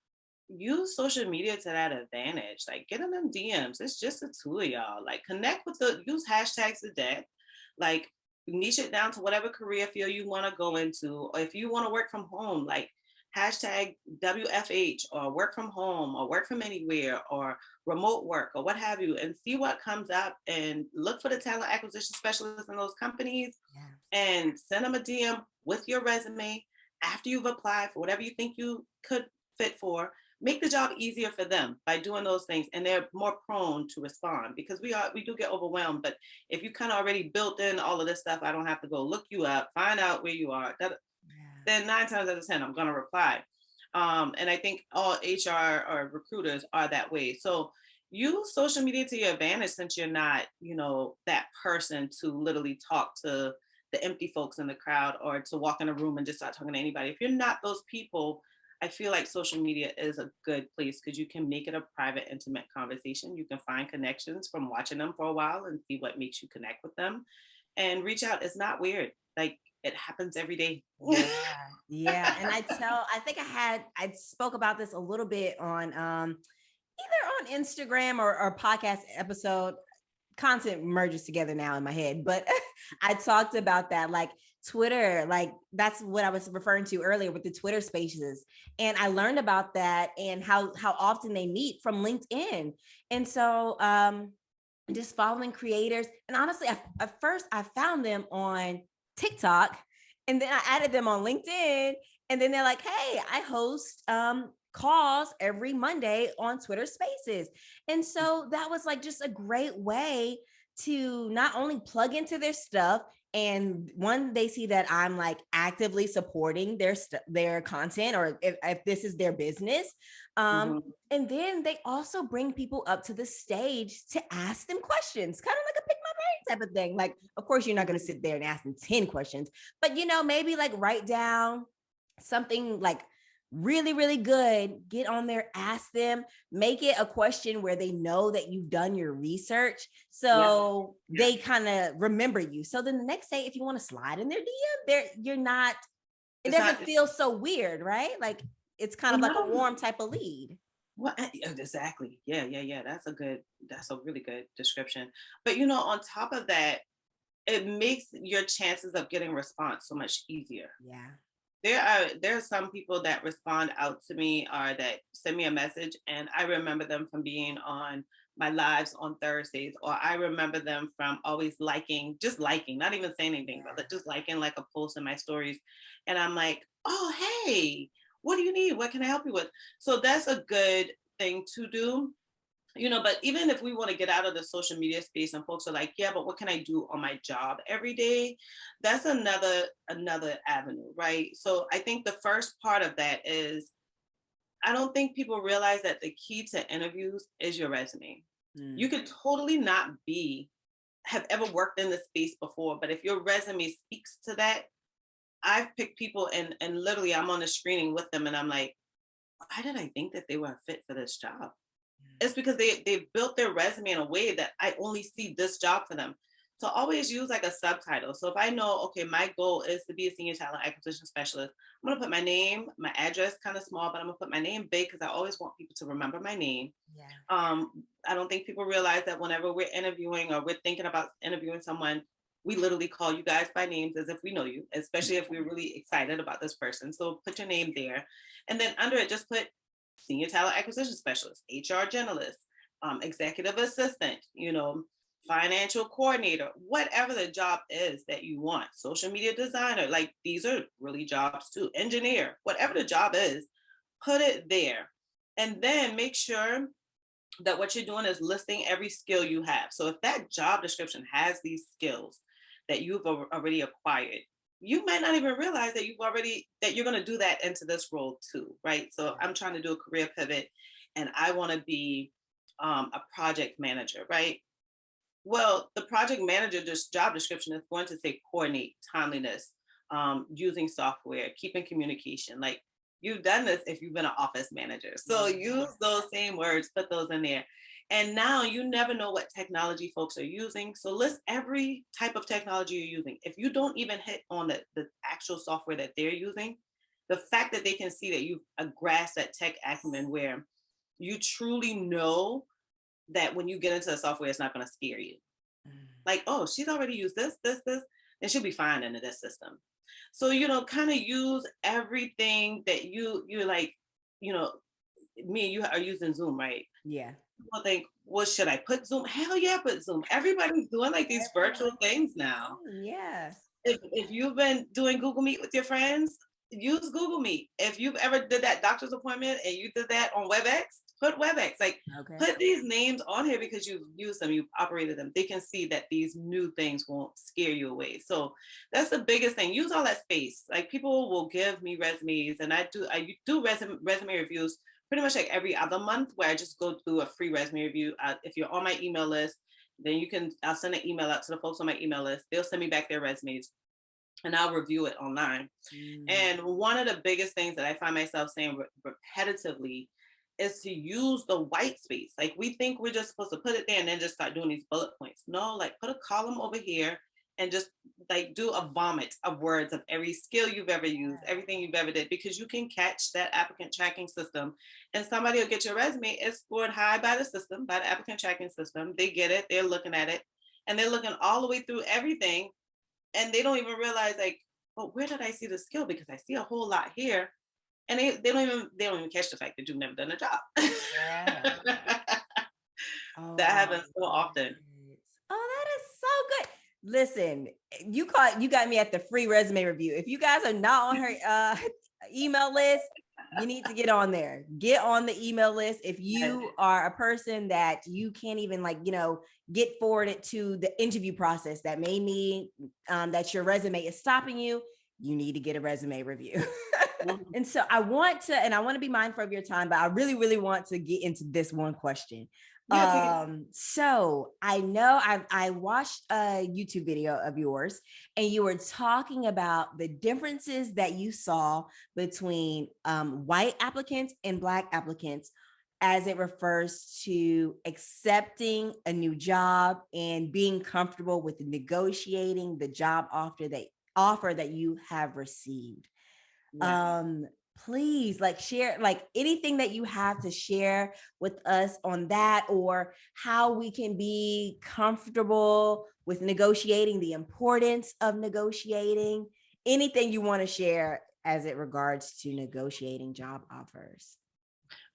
use social media to that advantage. Like, get in them DMs. It's just the two of y'all. Like, connect with use hashtags to that. Like, niche it down to whatever career field you want to go into. Or if you want to work from home, like hashtag WFH, or work from home, or work from anywhere, or remote work, or what have you, and see what comes up, and look for the talent acquisition specialists in those companies. Yeah. And send them a DM with your resume after you've applied for whatever you think you could fit for. Make the job easier for them by doing those things, and they're more prone to respond, because we do get overwhelmed. But if you kind of already built in all of this stuff, I don't have to go look you up, find out where you are, then 9 times out of 10 I'm going to reply. And I think all HR or recruiters are that way. So use social media to your advantage, since you're not that person to literally talk to the empty folks in the crowd or to walk in a room and just start talking to anybody. If you're not those people, I feel like social media is a good place because you can make it a private, intimate conversation. You can find connections from watching them for a while and see what makes you connect with them and reach out. It's not weird. Like it happens every day. Yeah, yeah. And I think I spoke about this a little bit on either on Instagram or podcast episode. Content merges together now in my head, but I talked about that, like Twitter, like that's what I was referring to earlier with the Twitter spaces. And I learned about that and how often they meet from LinkedIn. And so just following creators. And honestly, at first I found them on TikTok and then I added them on LinkedIn. And then they're like, hey, I host calls every Monday on Twitter Spaces. And so that was like just a great way to not only plug into their stuff, and one, they see that I'm like actively supporting their content, or if this is their business. And then they also bring people up to the stage to ask them questions, kind of like a pick my brain type of thing. Like, of course, you're not going to sit there and ask them 10 questions, but maybe like write down something like really, really good, get on there, ask them, make it a question where they know that you've done your research. So they kind of remember you. So then the next day, if you want to slide in their DM, it doesn't feel so weird, right? Like it's kind of like a warm type of lead. Well, exactly. Yeah. That's a really good description. But on top of that, it makes your chances of getting response so much easier. Yeah. There are some people that respond out to me or that send me a message, and I remember them from being on my lives on Thursdays, or I remember them from always just liking, not even saying anything, but just liking like a post in my stories. And I'm like, oh, hey, what do you need? What can I help you with? So that's a good thing to do. But even if we want to get out of the social media space and folks are like, yeah, but what can I do on my job every day? That's another avenue, right? So I think the first part of that is, I don't think people realize that the key to interviews is your resume. You could totally not have ever worked in the space before, but if your resume speaks to that, I've picked people and literally I'm on a screening with them and I'm like, why did I think that they were a fit for this job? It's because they've built their resume in a way that I only see this job for them. So always use like a subtitle. So if I know, okay, my goal is to be a senior talent acquisition specialist, I'm gonna put my name, my address kind of small, but I'm gonna put my name big because I always want people to remember my name. Yeah. I don't think people realize that whenever we're interviewing or we're thinking about interviewing someone, we literally call you guys by names as if we know you, especially if we're really excited about this person. So put your name there. And then under it, just put senior talent acquisition specialist, HR generalist, executive assistant, financial coordinator, whatever the job is that you want, social media designer, like these are really jobs too, engineer, whatever the job is, put it there. And then make sure that what you're doing is listing every skill you have. So if that job description has these skills that you've already acquired, you might not even realize that you're going to do that into this role too, right? So I'm trying to do a career pivot and I want to be a project manager, right? Well, the project manager job description is going to say coordinate, timeliness, using software, keeping communication. Like you've done this if you've been an office manager. So use those same words, put those in there. And now you never know what technology folks are using. So list every type of technology you're using. If you don't even hit on the actual software that they're using, the fact that they can see that you've grasped that tech acumen where you truly know that when you get into the software, it's not going to scare you. Like, oh, she's already used this, and she'll be fine into this system. So, kind of use everything that you're like, me and you are using Zoom, right? Yeah. People think, well, should I put Zoom? Hell yeah, put Zoom. Everybody's doing like these virtual things now. Yeah. If you've been doing Google Meet with your friends, use Google Meet. If you've ever did that doctor's appointment and you did that on WebEx, put WebEx. Like put these names on here because you've used them, you've operated them. They can see that these new things won't scare you away. So that's the biggest thing. Use all that space. Like people will give me resumes, and I do resume reviews pretty much like every other month, where I just go through a free resume review. If you're on my email list, then I'll send an email out to the folks on my email list. They'll send me back their resumes. and I'll review it online. And one of the biggest things that I find myself saying repetitively is to use the white space. Like we think we're just supposed to put it there and then just start doing these bullet points. No, like put a column over here and just like do a vomit of words of every skill you've ever used, everything you've ever did, because you can catch that applicant tracking system and somebody will get your resume. It's scored high by the system, by the applicant tracking system. They get it, they're looking at it, and they're looking all the way through everything, and they don't even realize like, well, where did I see the skill? Because I see a whole lot here, and they don't even catch the fact that you've never done a job. Yeah. Oh That my happens so often. goodness. Oh, that is so good. Listen, you got me at the free resume review. If you guys are not on her email list, you need to get on there. Get on the email list. If you are a person that you can't even get forwarded to the interview process, that may mean that your resume is stopping you. You need to get a resume review. And so I want to be mindful of your time, but I really, really want to get into this one question. So I know I watched a YouTube video of yours, and you were talking about the differences that you saw between white applicants and Black applicants as it refers to accepting a new job and being comfortable with negotiating the job offer that you have received. Please share anything that you have to share with us on that, or how we can be comfortable with negotiating, the importance of negotiating, anything you want to share as it regards to negotiating job offers.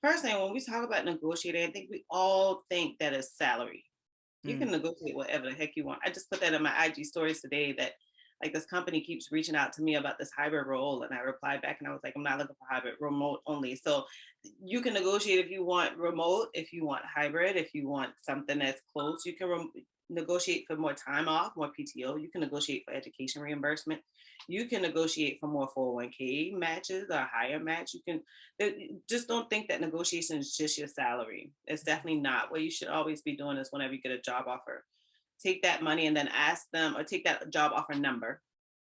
First thing, when we talk about negotiating, I think we all think that is salary. You can negotiate whatever the heck you want. I just put that in my IG stories today that like this company keeps reaching out to me about this hybrid role. And I replied back and I was like, I'm not looking for hybrid, remote only. So you can negotiate if you want remote, if you want hybrid, if you want something that's close, you can negotiate for more time off, more PTO. You can negotiate for education reimbursement. You can negotiate for more 401k matches or higher match. You can just don't think that negotiation is just your salary. It's definitely not. What you should always be doing is whenever you get a job offer, take that money and then ask them, or take that job offer number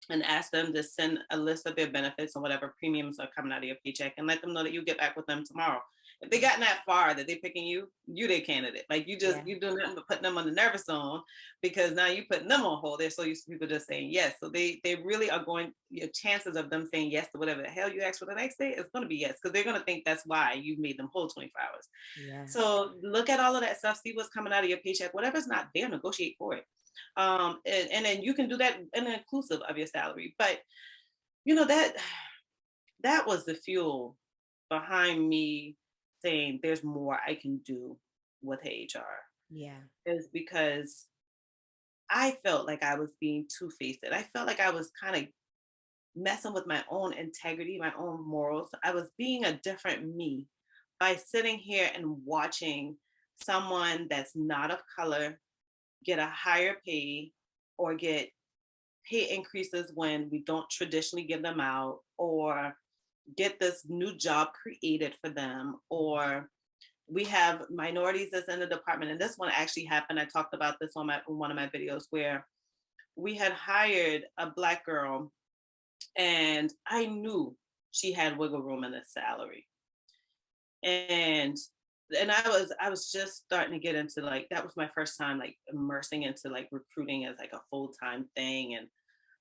and ask them to send a list of their benefits and whatever premiums are coming out of your paycheck, and let them know that you'll get back with them tomorrow. If they gotten that far that they're picking you their candidate. Like you do nothing but putting them on the nervous zone, because now you putting them on hold. They're so used to people just saying yes. So they really are going, your chances of them saying yes to whatever the hell you ask for the next day is going to be yes, because they're going to think that's why you made them hold 24 hours. Yeah. So look at all of that stuff, see what's coming out of your paycheck. Whatever's not there, negotiate for it. And then you can do that in inclusive of your salary. But that was the fuel behind me saying there's more I can do with Heyyy HR. Yeah. Is because I felt like I was being two-faced. I felt like I was kind of messing with my own integrity, my own morals. I was being a different me by sitting here and watching someone that's not of color get a higher pay, or get pay increases when we don't traditionally give them out, or get this new job created for them, or we have minorities that's in the department. And this one actually happened. I talked about this on one of my videos, where we had hired a Black girl and I knew she had wiggle room in the salary. And I was just starting to get into that was my first time immersing into recruiting as a full-time thing. And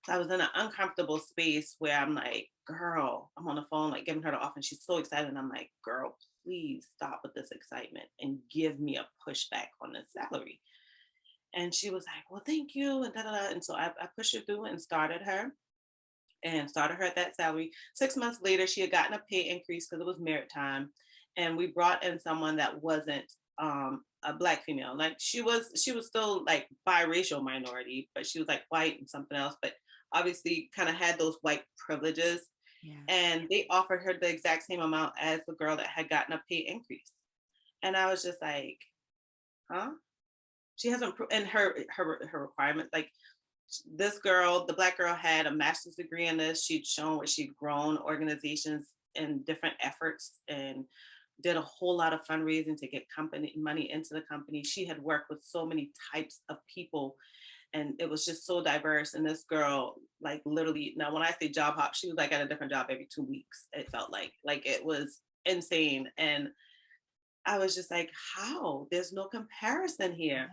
so I was in an uncomfortable space where I'm like, girl, I'm on the phone giving her the offer, and she's so excited. And I'm like, girl, please stop with this excitement and give me a pushback on the salary. And she was like, well, thank you, and da da da. And so I pushed her through and started her at that salary. 6 months later, she had gotten a pay increase because it was merit time. And we brought in someone that wasn't a Black female. She was still biracial minority, but she was white and something else, but obviously kind of had those white privileges. Yeah. And they offered her the exact same amount as the girl that had gotten a pay increase. And I was just like, huh? She hasn't, and her requirements, this girl, the Black girl, had a master's degree in this. She'd shown what she'd grown organizations in different efforts and did a whole lot of fundraising to get company money into the company. She had worked with so many types of people and it was just so diverse. And this girl, like literally, now when I say job hop, she was like at a different job every 2 weeks. It felt like it was insane. And I was just like, how? There's no comparison here.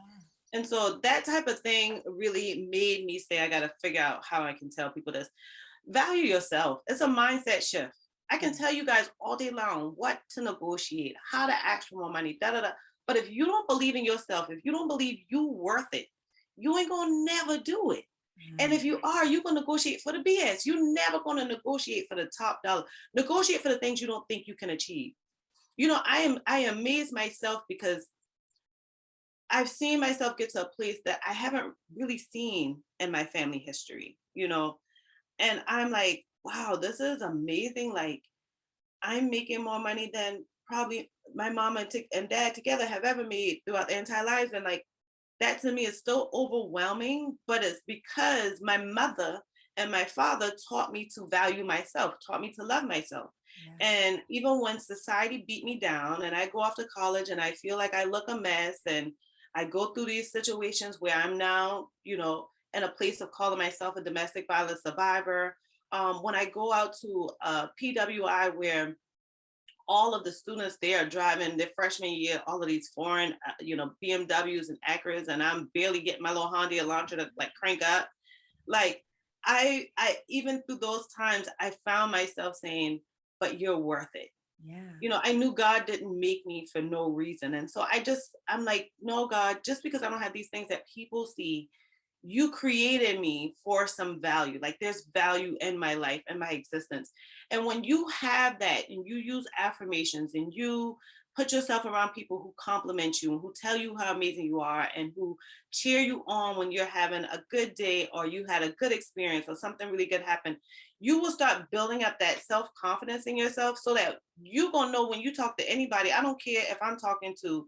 And so that type of thing really made me say, I got to figure out how I can tell people this. Value yourself. It's a mindset shift. I can tell you guys all day long what to negotiate, how to ask for more money, da da da. But if you don't believe in yourself, if you don't believe you worth it, you ain't gonna never do it. And if you are, you're gonna negotiate for the BS. You're never gonna negotiate for the top dollar. Negotiate for the things you don't think you can achieve. I amaze myself because I've seen myself get to a place that I haven't really seen in my family history, and I'm like, wow, this is amazing. Like, I'm making more money than probably my mom and dad together have ever made throughout their entire lives. And like, that to me is still overwhelming, but it's because my mother and my father taught me to value myself, taught me to love myself. Yeah. And even when society beat me down and I go off to college and I feel like I look a mess and I go through these situations where I'm now, in a place of calling myself a domestic violence survivor. When I go out to PWI where all of the students there are driving their freshman year, all of these foreign, BMWs and Acuras, and I'm barely getting my little Honda Elantra to like crank up. Like I even through those times, I found myself saying, but you're worth it. Yeah. I knew God didn't make me for no reason. And so I'm like, no, God, just because I don't have these things that people see, you created me for some value. Like there's value in my life and my existence. And when you have that and you use affirmations and you put yourself around people who compliment you and who tell you how amazing you are and who cheer you on when you're having a good day or you had a good experience or something really good happened, you will start building up that self-confidence in yourself so that you're going to know when you talk to anybody. I don't care if I'm talking to,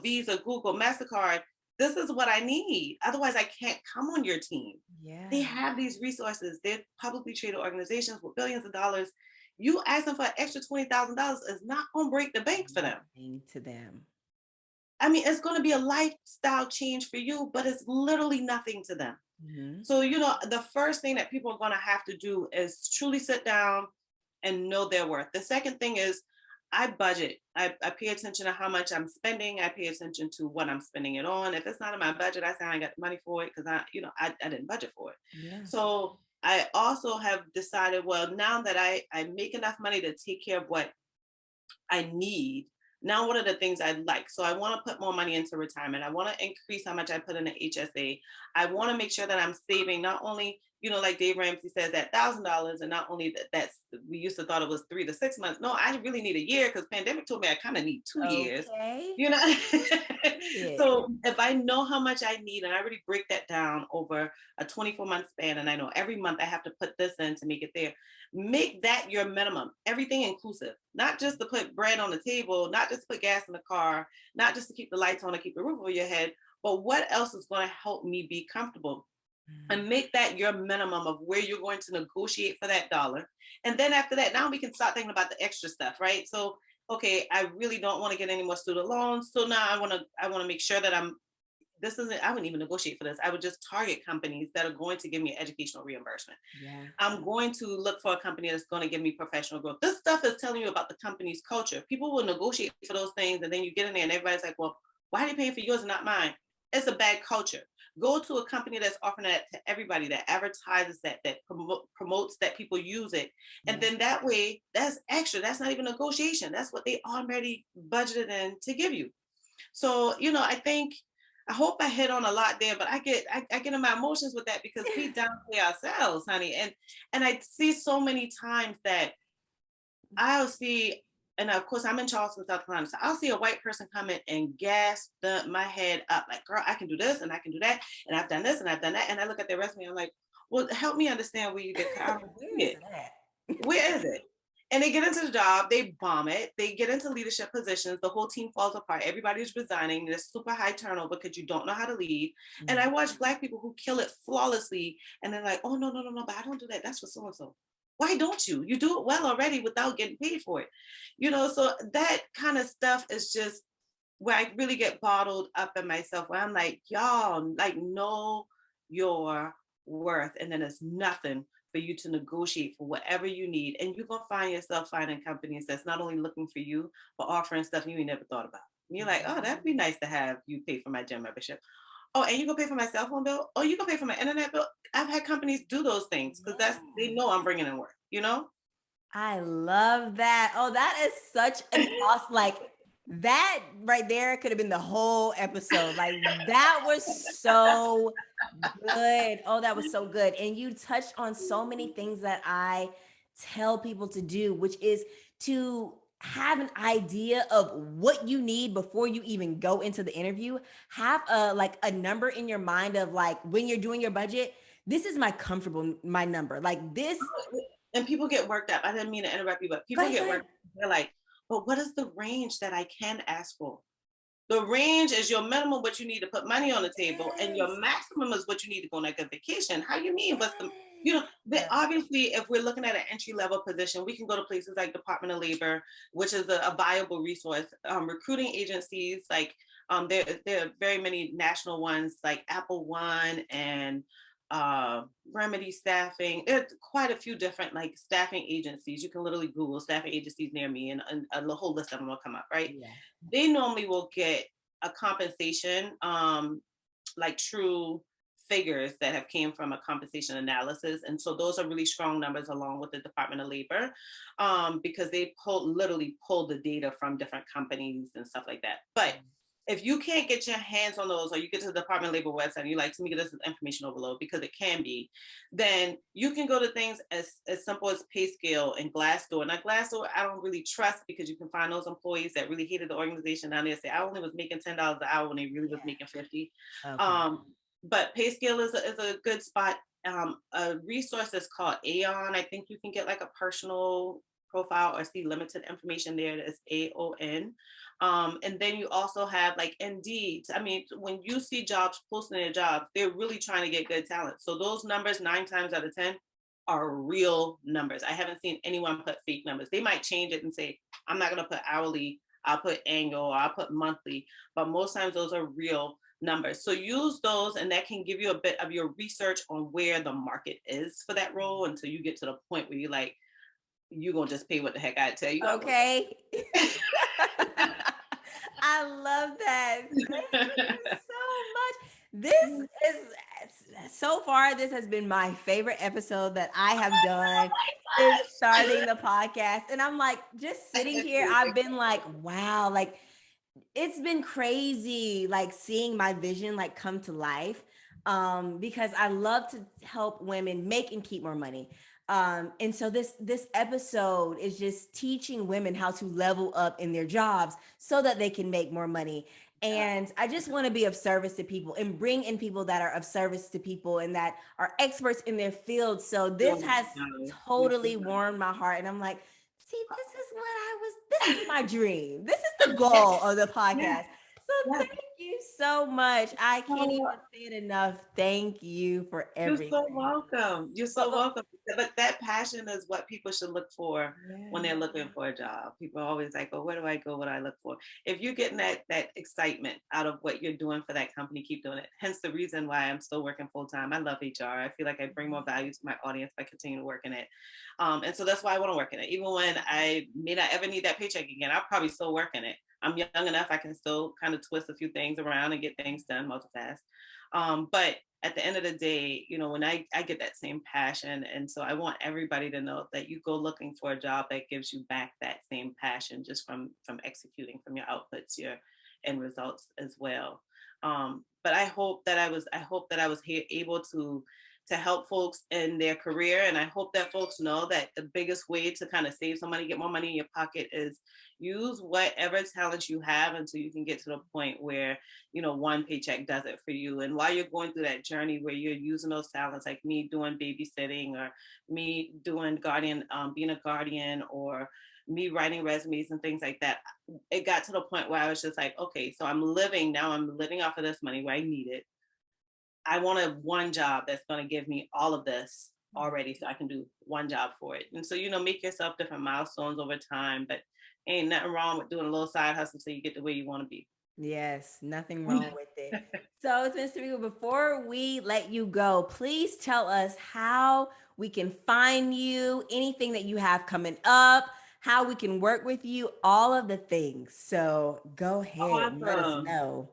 Visa, Google, MasterCard, this is what I need. Otherwise, I can't come on your team. Yeah. They have these resources. They're publicly traded organizations with billions of dollars. You asking for an extra $20,000 is not going to break the bank for them. Nothing to them. I mean, it's going to be a lifestyle change for you, but it's literally nothing to them. Mm-hmm. So, the first thing that people are going to have to do is truly sit down and know their worth. The second thing is I budget. I pay attention to how much I'm spending. I pay attention to what I'm spending it on. If it's not in my budget, I say I ain't got the money for it because I didn't budget for it. Yeah. So I also have decided, well, now that I make enough money to take care of what I need, now what are the things I'd like? So I want to put more money into retirement. I want to increase how much I put in the HSA. I want to make sure that I'm saving not only, like Dave Ramsey says, that $1,000, and not only that's we used to thought it was 3 to 6 months. No, I really need a year because pandemic told me I kind of need 2 years. Okay. So if I know how much I need and I already break that down over a 24-month span, and I know every month I have to put this in to make it there, make that your minimum, everything inclusive, not just to put bread on the table, not just to put gas in the car, not just to keep the lights on and keep the roof over your head, but what else is going to help me be comfortable? And make that your minimum of where you're going to negotiate for that dollar. And then after that, now we can start thinking about the extra stuff, right? So, okay, I really don't want to get any more student loans. So now I want to make sure that I wouldn't even negotiate for this. I would just target companies that are going to give me educational reimbursement. Yeah. I'm going to look for a company that's going to give me professional growth. This stuff is telling you about the company's culture. People will negotiate for those things. And then you get in there and everybody's like, well, why are they paying for yours and not mine? It's a bad culture. Go to a company that's offering that to everybody, that advertises that promotes that people use it. And then that way, that's extra. That's not even negotiation. That's what they already budgeted in to give you. So, I hope I hit on a lot there, but I get in my emotions with that because we downplay ourselves, honey. And I see so many times that I'll see, and of course I'm in Charleston, South Carolina, so I'll see a white person come in and gas my head up like, girl, I can do this and I can do that, and I've done this and I've done that, and I look at their resume, I'm like, well, help me understand where you get cut. Where is it? And they get into the job, they bomb it, they get into leadership positions, the whole team falls apart, everybody's resigning, there's super high turnover because you don't know how to lead. And I watch Black people who kill it flawlessly, and they're like, oh, no, but I don't do that, that's for so-and-so. Why don't you? You do it well already without getting paid for it. So that kind of stuff is just where I really get bottled up in myself, where I'm like, y'all, like, no, your worth, and then there's nothing for you to negotiate for whatever you need. And you're gonna find yourself finding companies that's not only looking for you, but offering stuff you ain't never thought about. And you're like, oh, that'd be nice to have you pay for my gym membership. Oh, and you gonna pay for my cell phone bill? Oh, you gonna pay for my internet bill? I've had companies do those things because they know I'm bringing in work. I love that. Oh, that is such an awesome, like that right there could have been the whole episode. Like that was so good. Oh, that was so good. And you touched on so many things that I tell people to do, which is to have an idea of what you need before you even go into the interview. Have a like a number in your mind of like when you're doing your budget, this is my number. Like this. And people get worked up. I didn't mean to interrupt you, but Go people ahead, go get ahead. worked up. They're like, but what is the range that I can ask for? The range is your minimum, what you need to put money on the table, and Yes. your maximum is what you need to go on like a vacation. How you mean? What's the Yes. obviously, if we're looking at an entry level position, we can go to places like Department of Labor, which is a viable resource. Recruiting agencies like there are very many national ones like Apple One and Remedy Staffing. There's quite a few different like staffing agencies. You can literally Google staffing agencies near me, and a whole list of them will come up, right? Yeah. They normally will get a compensation, like true figures that have came from a compensation analysis. And so those are really strong numbers along with the Department of Labor, because they literally pull the data from different companies and stuff like that. But if you can't get your hands on those, or you get to the Department of Labor website and you're like, to me, this is information overload, because it can be, then you can go to things as simple as pay scale and Glassdoor. Now, Glassdoor, I don't really trust, because you can find those employees that really hated the organization down there say, I only was making $10 an hour when they really was making 50. Okay. But pay scale is a good spot. A resource that's called Aon. I think you can get like a personal profile or see limited information there. That's AON. And then you also have like Indeed. I mean, when you see jobs posting their jobs, they're really trying to get good talent. So those numbers, 9 times out of 10, are real numbers. I haven't seen anyone put fake numbers. They might change it and say, I'm not going to put hourly, I'll put annual, or I'll put monthly. But most times those are real numbers. So use those, and that can give you a bit of your research on where the market is for that role until you get to the point where you're like, you're going to just pay what the heck I tell you. Okay. I love that. Thank you so much. This is so far, this has been my favorite episode that I have done since starting the podcast. And I'm like, just sitting here, I've been like, wow, like it's been crazy, like seeing my vision like come to life. Because I love to help women make and keep more money. And so this episode is just teaching women how to level up in their jobs so that they can make more money. And I just want to be of service to people and bring in people that are of service to people and that are experts in their field. So this has totally warmed my heart. And I'm like, see, this is my dream. This is the goal of the podcast. So thank you so much. I can't even say it enough. Thank you for You're everything. so welcome. You're so welcome. But that passion is what people should look for when they're looking for a job. People are always like, oh, where do I go? What do I look for? If you're getting that excitement out of what you're doing for that company, keep doing it. Hence the reason why I'm still working full time. I love HR. I feel like I bring more value to my audience by continuing to work in it. And so that's why I want to work in it. Even when I may not ever need that paycheck again, I'll probably still work in it. I'm young enough, I can still kind of twist a few things around and get things done, multitask. But at the end of the day, when I get that same passion. And so I want everybody to know that you go looking for a job that gives you back that same passion just from executing, from your outputs, your end results as well. But I hope that I was here able to help folks in their career. And I hope that folks know that the biggest way to kind of save some money, get more money in your pocket, is use whatever talent you have until you can get to the point where, one paycheck does it for you. And while you're going through that journey where you're using those talents, like me doing babysitting, or me doing being a guardian, or me writing resumes and things like that, it got to the point where I was just like, okay, so I'm living off of this money where I need it. I want one job that's going to give me all of this already, so I can do one job for it. And so, make yourself different milestones over time, but ain't nothing wrong with doing a little side hustle so you get to where you want to be. Yes, nothing wrong with it. So, Mr. Beagle, before we let you go, please tell us how we can find you, anything that you have coming up, how we can work with you, all of the things. So, go ahead and let us Awesome. know.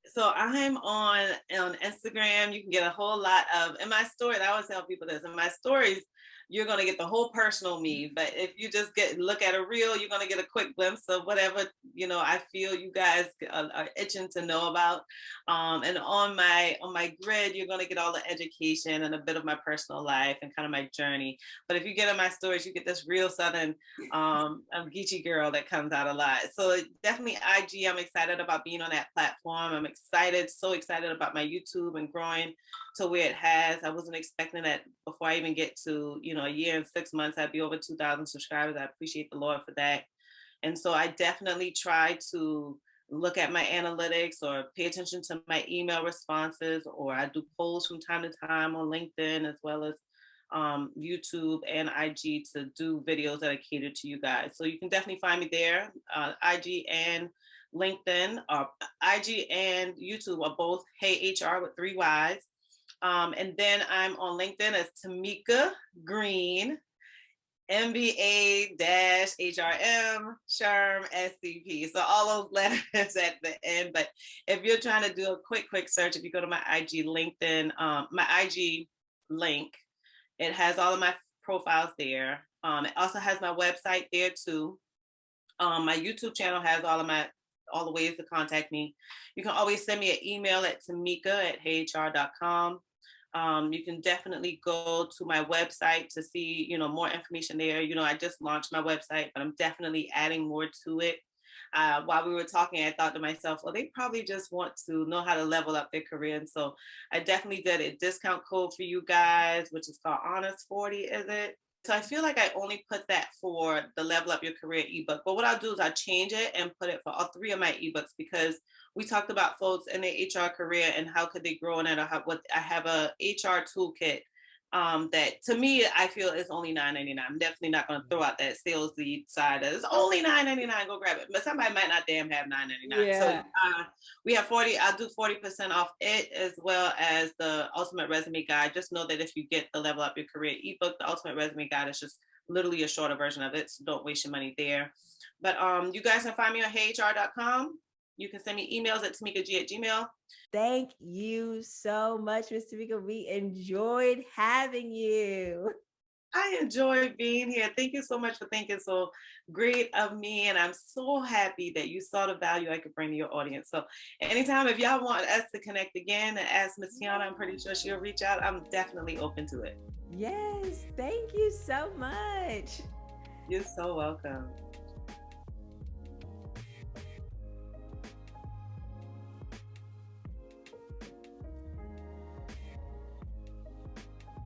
So I'm on Instagram. You can get a whole lot of in my story. I always tell people this in my stories. You're gonna get the whole personal me, but if you just look at a reel, you're gonna get a quick glimpse of whatever I feel you guys are itching to know about. And on my grid, you're gonna get all the education and a bit of my personal life and kind of my journey. But if you get in my stories, you get this real southern Geechee girl that comes out a lot. So definitely IG. I'm excited about being on that platform. I'm excited, so excited about my YouTube and growing to where it has. I wasn't expecting that before I even get to, a year and 6 months, I'd be over 2,000 subscribers. I appreciate the Lord for that. And so I definitely try to look at my analytics or pay attention to my email responses, or I do polls from time to time on LinkedIn as well as YouTube and IG to do videos that are catered to you guys. So you can definitely find me there. IG and LinkedIn, IG and YouTube are both Heyyy HR with 3 Y's. And then I'm on LinkedIn as Timeka Green, MBA HRM Sherm SCP. So all those letters at the end. But if you're trying to do a quick search, if you go to my IG LinkedIn, my IG link, it has all of my profiles there. It also has my website there too. My YouTube channel has all the ways to contact me. You can always send me an email at Timeka@heyyhr.com. You can definitely go to my website to see, more information there. I just launched my website, but I'm definitely adding more to it. While we were talking, I thought to myself, well, they probably just want to know how to level up their career. And so I definitely did a discount code for you guys, which is called Honest 40, is it? So I feel like I only put that for the Level Up Your Career ebook. But what I'll do is I'll change it and put it for all 3 of my ebooks, because we talked about folks in their HR career and how could they grow in it. I have a HR toolkit that to me I feel is only $9.99. I'm definitely not going to throw out that sales lead side that is only $9.99. Go grab it, but somebody might not damn have $9.99. So we have 40. I'll do 40% off it, as well as the Ultimate Resume Guide. Just know that if you get the Level Up Your Career ebook, the Ultimate Resume Guide is just literally a shorter version of it. So don't waste your money there. But you guys can find me on heyhr.com. You can send me emails at tamekag@gmail. Thank you so much, Mr. Beagle. We enjoyed having you. I enjoyed being here. Thank you so much for thinking so great of me. And I'm so happy that you saw the value I could bring to your audience. So anytime, if y'all want us to connect again and ask Miss Tiana, I'm pretty sure she'll reach out. I'm definitely open to it. Yes, thank you so much. You're so welcome.